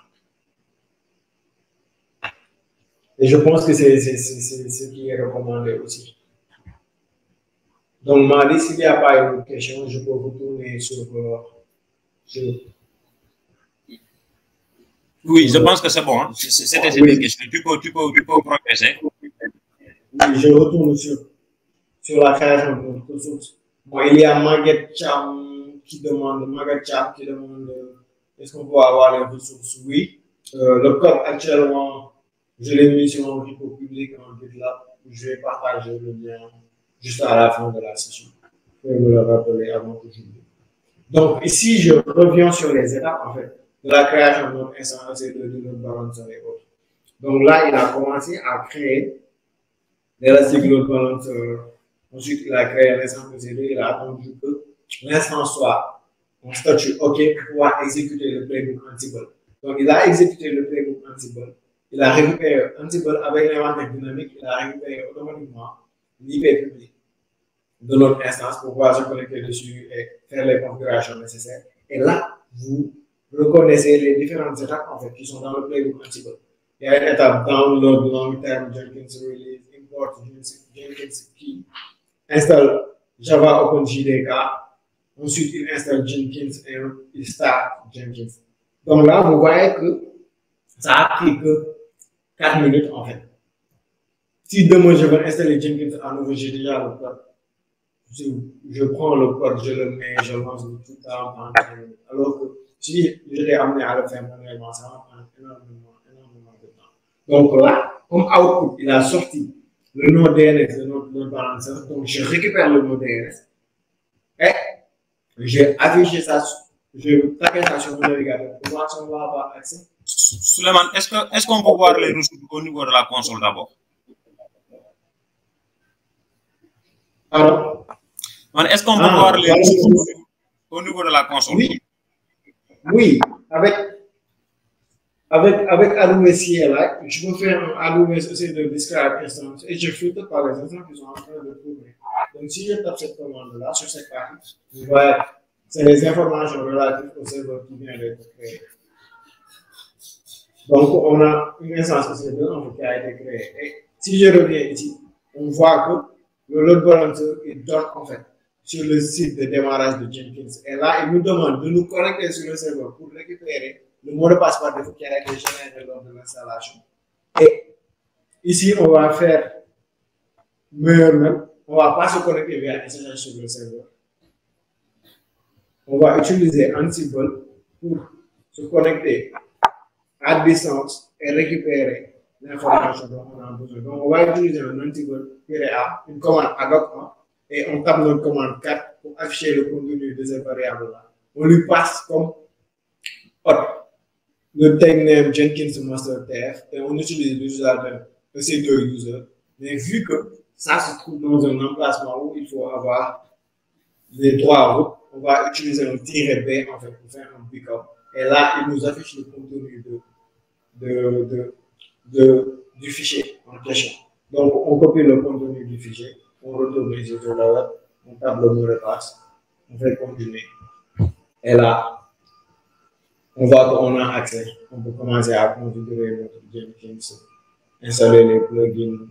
Et je pense que c'est ce qui est recommandé aussi. Donc, Mali, s'il n'y a pas une question, je peux retourner sur. Oui, je pense que c'est bon. Hein. C'était une question. Tu peux progresser. Oui, je retourne sur la création de ressources. Bon, il y a Maguette Cham qui demande est-ce qu'on peut avoir les ressources? Oui. Le code actuellement, je l'ai mis sur un repo public en GitLab. Je vais partager le lien juste à la fin de la session. Je vais me le rappeler avant que j'oublie. Donc, ici, je reviens sur les étapes, en fait, de la création de notre instance et de notre balancer et autres. Donc là, il a commencé à créer l'Elastic Load Balancer. Ensuite, il a créé l'instance procédure. Il a attendu que l'instance soit en statut OK pour pouvoir exécuter le playbook Ansible. Donc, il a exécuté le playbook Ansible. Il a récupéré Ansible avec l'inventaire dynamique. Il a récupéré automatiquement l'IP public de notre instance pour pouvoir se connecter dessus et faire les configurations nécessaires. Et là, vous reconnaissez les différentes étapes en fait, qui sont dans le playbook Ansible. Il y a une étape download, long term, Jenkins release, import, Jenkins key, installe Java OpenJDK, ensuite il installe Jenkins et il start Jenkins. Donc là, vous voyez que ça a pris que 4 minutes en fait. Si demain je veux installer Jenkins à nouveau, j'ai déjà le code. Je prends le code, je le mets, je lance le tout en 5 minutes. Alors que si je l'ai amené à le faire manuellement, ça va prendre énormément Donc là, comme output, il a sorti le nom DNS de notre balanceur. Donc je récupère le nom DNS et j'ai affiché ça, je tape ça sur mon navigateur pour voir si on va avoir accès. Suleiman, est-ce qu'on peut voir les ressources au niveau de la console d'abord? Alors, est-ce qu'on peut voir les ressources au niveau de la console? Oui, oui, avec AWS CLI, je peux faire un AWS aussi de Describe Instance et je filtre par les instances qui sont en train de trouver. Donc, si je tape cette commande-là sur cette partie, vous voyez, c'est les informations relatives au serveur qui vient d'être créé. Donc, on a une instance aussi qui a été créée. Et si je reviens ici, on voit que le load balancer est dock en fait sur le site de démarrage de Jenkins. Et là, il nous demande de nous connecter sur le serveur pour récupérer le mot de passe par défaut qui a été généré lors de l'installation. Et ici, on va faire meilleur même. On ne va pas se connecter via SSH sur le serveur. On va utiliser Ansible pour se connecter à distance et récupérer l'information dont on a besoin. Donc, on va utiliser un Ansible-A, une commande ad hoc, et on tape notre commande 4 pour afficher le contenu de cette variable-là. On lui passe comme le tag name Jenkins Master TF et on utilise l'utilisateur EC2 user. Mais vu que ça se trouve dans un emplacement où il faut avoir les trois routes, on va utiliser un tiret B en fait pour faire un pick-up. Et là, il nous affiche le contenu du fichier en question. Donc, on copie le contenu du fichier, on retourne ici sur la web, on tape le mot de passe, on fait continuer. Et là, on voit qu'on a accès. On peut commencer à configurer notre Jenkins, installer les plugins,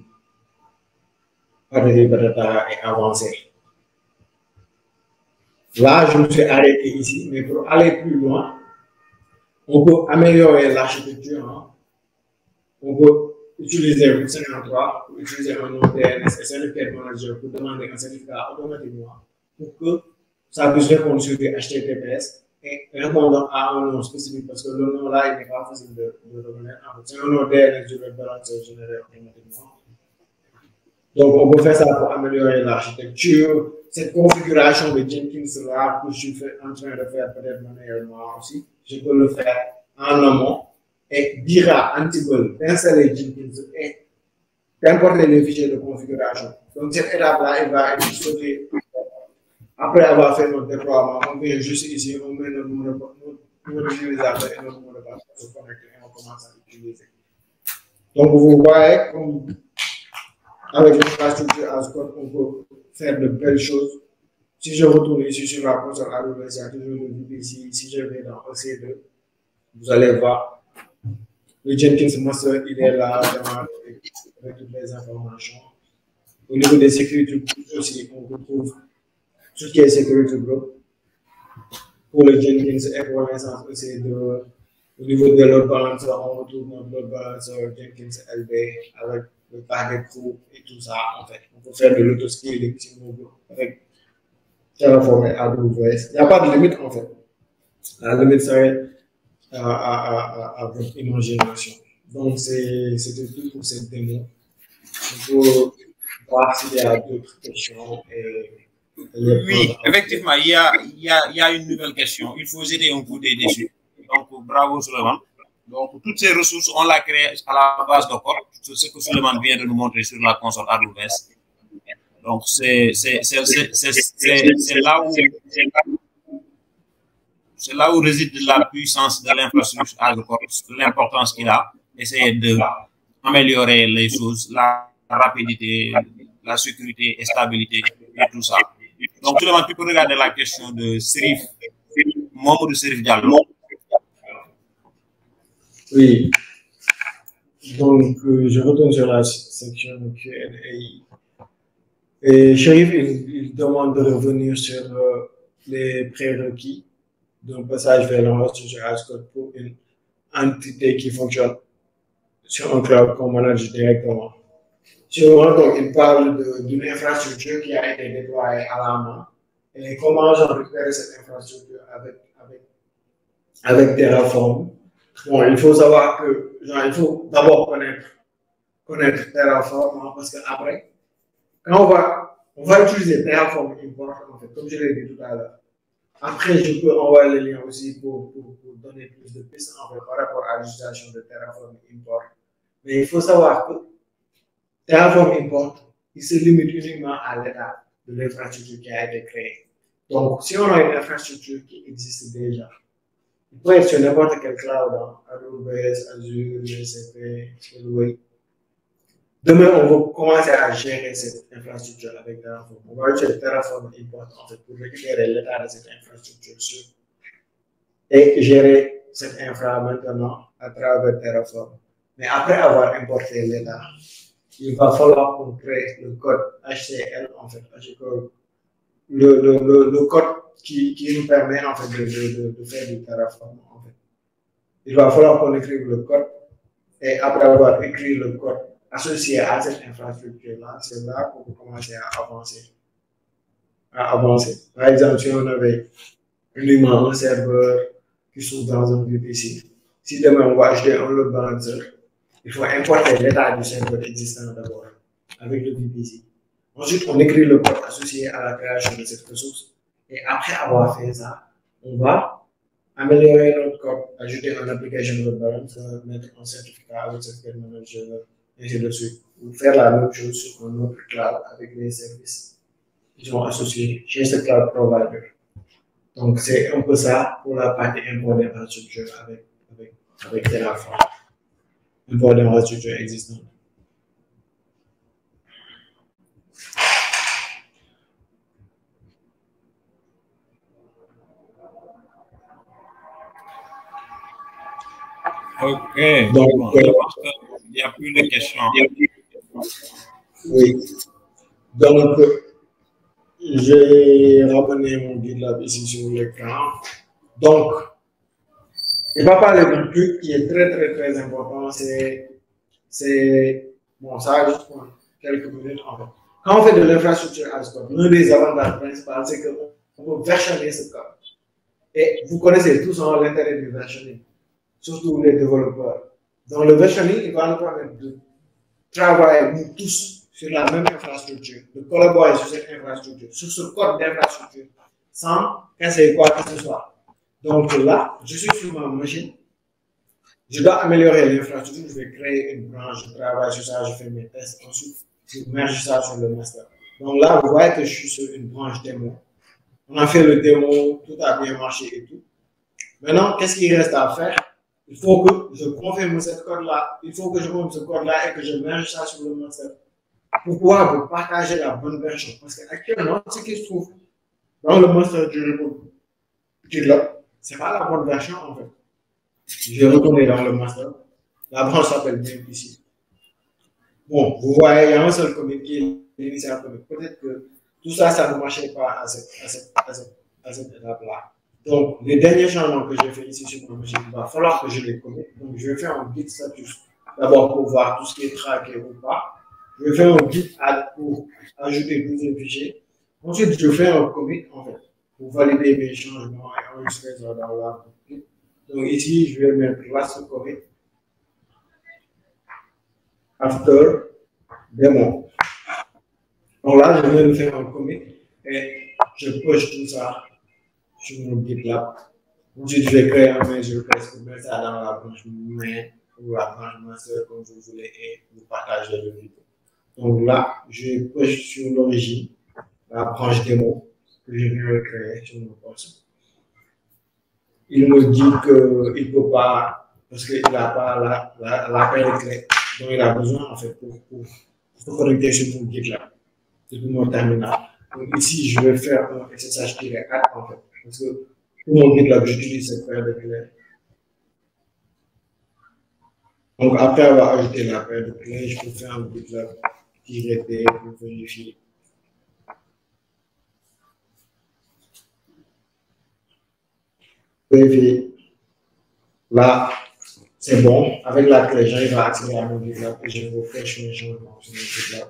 partager data et avancer. Là, je me suis arrêté ici, mais pour aller plus loin, on peut améliorer l'architecture. Hein. On peut utiliser Route 53, pour utiliser un nom DNS et Certificate Manager pour demander un certificat automatiquement pour que ça puisse répondre sur des HTTPS et répondre à un nom spécifique parce que le nom là, il n'est pas facile de reconnaître. C'est un nom DNS du web balancer généré automatiquement. Donc, on peut faire ça pour améliorer l'architecture. Cette configuration de Jenkins là que je suis en train de faire peut-être manuellement aussi, je peux le faire en amont et dire à Ansible d'installer Jenkins et d'importer les fichiers de configuration. Donc, cette étape-là, elle va être sautée. Après avoir fait notre déploiement, on vient juste ici, on met notre numéro d'utilisateur et notre mot de passe pour se connecter et on commence à l'utiliser. Donc, vous voyez, comme avec l'infrastructure as code, on peut faire de belles choses. Si je retourne ici sur la console AWS, il y a toujours le VPC. Si je vais dans EC2, vous allez voir le Jenkins Master, il est là avec toutes les informations. Au niveau des security groups aussi, on retrouve tout ce qui est security group. Pour le Jenkins et pour l'instance EC2, au niveau de load balancer, on retrouve notre load balancer Jenkins LB avec le target group et tout ça. En fait, on peut faire de l'autoscaling avec Terraform et AWS. Il n'y a pas de limite en fait. La limite serait à votre imagination. Donc, c'était tout pour cette démo. On peut voir s'il y a d'autres questions. Oui, effectivement, il y a une nouvelle question. Il faut jeter un coup d'œil dessus. Donc, bravo Suleiman. Donc, toutes ces ressources, on l'a créées à la base de code. C'est ce que Suleiman vient de nous montrer sur la console AWS. Donc, c'est là où réside la puissance de l'infrastructure agricole, l'importance qu'il a, essayer d'améliorer les choses, la rapidité, la sécurité et stabilité et tout ça. Donc, Suleiman, tu peux regarder la question de Serif, membre de Serif Diallo. Oui. Donc, je retourne sur la section Q&A. Et Sherif, il demande de revenir sur les prérequis d'un passage vers l'infrastructure as code pour une entité qui fonctionne sur un cloud qu'on manage directement. Donc, il parle d'une infrastructure qui a été déployée à la main et comment récupérer cette infrastructure avec Terraform, Bon, il faut savoir que, genre, il faut d'abord connaître Terraform, hein, parce qu'après, quand on va utiliser Terraform import, en fait, comme je l'ai dit tout à l'heure. Après, je peux envoyer les liens aussi pour donner plus de pistes en fait, par rapport à l'utilisation de Terraform import. Mais il faut savoir que Terraform import, il se limite uniquement à l'état de l'infrastructure qui a été créée. Donc, si on a une infrastructure qui existe déjà, il peut être sur n'importe quel cloud, hein, AWS, Azure, GCP, Scaleway. Demain, on va commencer à gérer cette infrastructure avec Terraform. On va utiliser Terraform import en fait, pour récupérer l'état de cette infrastructure et gérer cette infra maintenant à travers Terraform. Mais après avoir importé l'état, il va falloir qu'on crée le code HCL, en fait, le code qui nous permet en fait de faire du Terraform. En fait. Il va falloir qu'on écrive le code et après avoir écrit le code associé à cette infrastructure-là, c'est là qu'on peut commencer à avancer. Par exemple, si on avait uniquement un serveur qui se trouve dans un VPC, si demain on va acheter un load balancer, il faut importer l'état du serveur existant d'abord avec le VPC. Ensuite, on écrit le code associé à la création de cette ressource. Et après avoir fait ça, on va améliorer notre code, ajouter un application load balancer, mettre un certificat avec certificat manager, et ainsi de suite. Ou faire la même chose sur un autre cloud avec les services qui sont associés chez ce cloud provider. Donc, c'est un peu ça pour la partie import d'infrastructure avec Terraform. Import d'infrastructure existante. Ok. Donc, Bon, je pense qu'il n'y a plus de questions. oui. Donc, j'ai ramené mon GitLab ici sur l'écran. Donc, il va parler d'un truc qui est très important. Bon, ça va juste prendre quelques minutes en fait. Quand on fait de l'infrastructure as code, l'un des avantages principaux, c'est qu'on peut versionner ce code. Et vous connaissez tous l'intérêt du versionning, surtout les développeurs. Donc, le versionning, il va nous permettre de travailler, nous tous, sur la même infrastructure, de collaborer sur cette infrastructure, sur ce code d'infrastructure, sans casser quoi que ce soit. Donc là, je suis sur ma machine, je dois améliorer l'infrastructure, je vais créer une branche, je travaille sur ça, je fais mes tests, ensuite je merge ça sur le master. Donc là, vous voyez que je suis sur une branche démo. On a fait le démo, tout a bien marché et tout. Maintenant, qu'est-ce qu'il reste à faire? Il faut que je confirme ce code-là, il faut que je confirme ce code-là et que je merge ça sur le master. Pour pouvoir vous partager la bonne version. Parce qu'actuellement, ce qui se trouve dans le master du repo GitLab, c'est pas la bonne version en fait. Je vais retourner dans le master. La branche s'appelle bien ici. Bon, vous voyez, il y a un seul commit qui est l'initial commit. Peut-être que tout ça, ça ne marchait pas à cette étape-là. Donc, les derniers changements que j'ai fait ici sur ma machine, il va falloir que je les commette. Donc, je vais faire un git status d'abord pour voir tout ce qui est traqué ou pas. Je vais faire un git add pour ajouter tous les fichiers. Ensuite, je fais un commit en fait pour valider mes changements et enregistrer ça dans la git. Donc, ici, je vais mettre last commit after demo. Donc là, je viens de faire un commit et je push tout ça sur mon GitLab. Ensuite, je vais créer un mail request pour mettre ça dans la branche main ou la branche master comme vous voulez et vous partagez le vidéo. Donc là, je push sur l'origine, la branche démo que je viens de créer sur mon poste. Il me dit qu'il ne peut pas, parce qu'il n'a pas la paire de clés dont il a besoin en fait pour se connecter sur mon GitLab depuis mon terminal. Donc ici, je vais faire un SSH-4 en fait, parce que pour mon GitLab, j'utilise cette paire de clés. Donc après avoir ajouté la paire de clés, je peux faire un GitLab-T pour vérifier. Vérifier. Là, c'est bon. Avec la clé, j'arrive à accéder à mon GitLab et je refresh mes changements sur mon GitLab.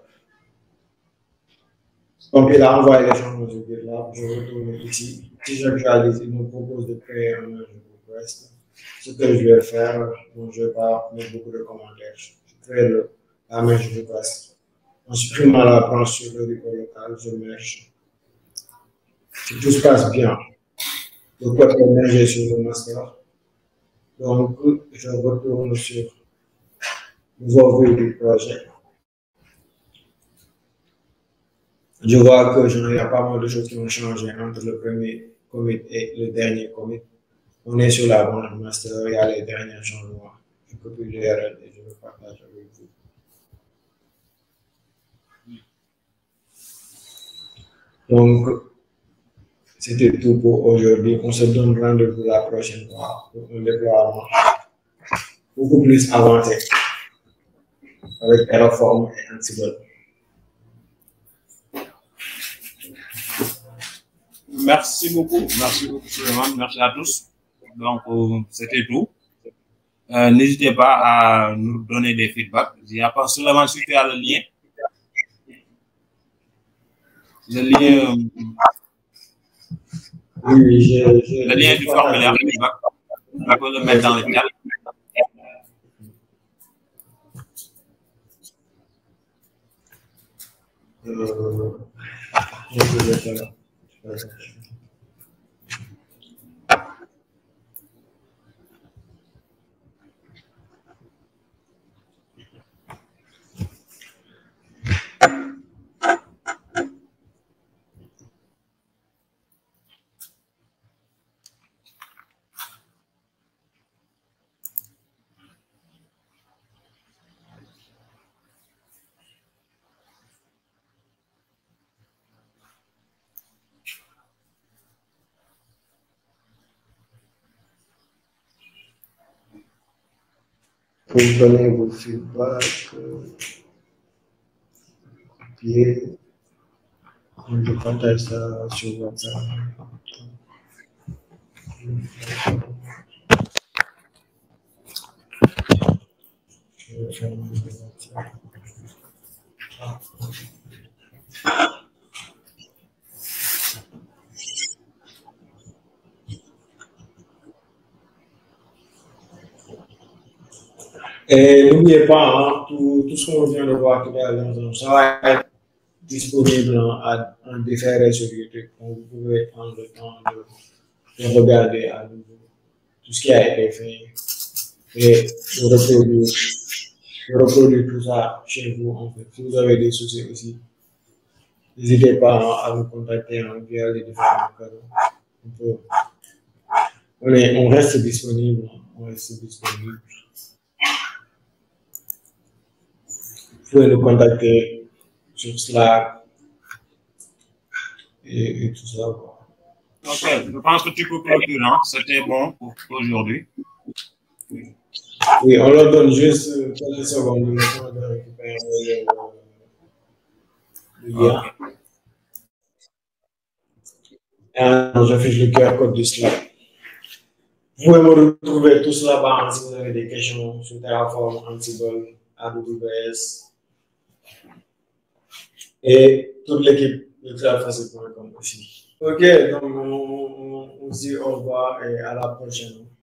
Donc, il a envoyé les changements sur GitLab. Je retourne ici. Si j'actualise, il me propose de créer un WordPress. ce que je vais faire, bon, je ne vais pas mettre beaucoup de commentaires. Je crée la main, je passe. En supprimant la branche sur le repo local, je merge. Si tout se passe bien, le code est mergé sur le master. Donc, je retourne sur nouveau vue du projet. Je vois que il y a pas mal de choses qui ont changé entre le premier commit et le dernier commit. On est sur la branche master, il y a les derniers changements. Je copie l'URL et je le partage avec vous. Donc, c'était tout pour aujourd'hui. On se donne rendez-vous la prochaine fois pour un déploiement beaucoup plus avancé avec Terraform et Ansible. Merci beaucoup, Suleiman. Merci à tous. Donc, c'était tout. N'hésitez pas à nous donner des feedbacks. Il n'y a pas seulement si tu as le lien. Le lien du formulaire feedback. On peut le mettre dans le chat. Vous donnez vos feedbacks, copier, je partage ça sur WhatsApp. Je vais faire mon WhatsApp. Et n'oubliez pas, hein, tout ce qu'on vient de voir tout à l'heure, ça va être disponible en différé sur YouTube. Donc, vous pouvez prendre le temps de regarder à nouveau tout ce qui a été fait et de reproduire tout ça chez vous. En fait. Si vous avez des soucis aussi, n'hésitez pas à nous contacter via les différents canaux. On reste disponible. On reste disponible. Vous pouvez nous contacter sur Slack et tout ça. Ok, je pense que tu peux clôturer. Hein? C'était bon pour aujourd'hui. Oui, on leur donne juste quelques secondes le temps de récupérer le lien. Okay. Et j'affiche le QR code du Slack. Vous pouvez me retrouver tous là-bas si vous avez des questions sur Terraform, Ansible, AWS et toute l'équipe de cloudfacile.com aussi. Ok, donc on se dit au revoir et à la prochaine.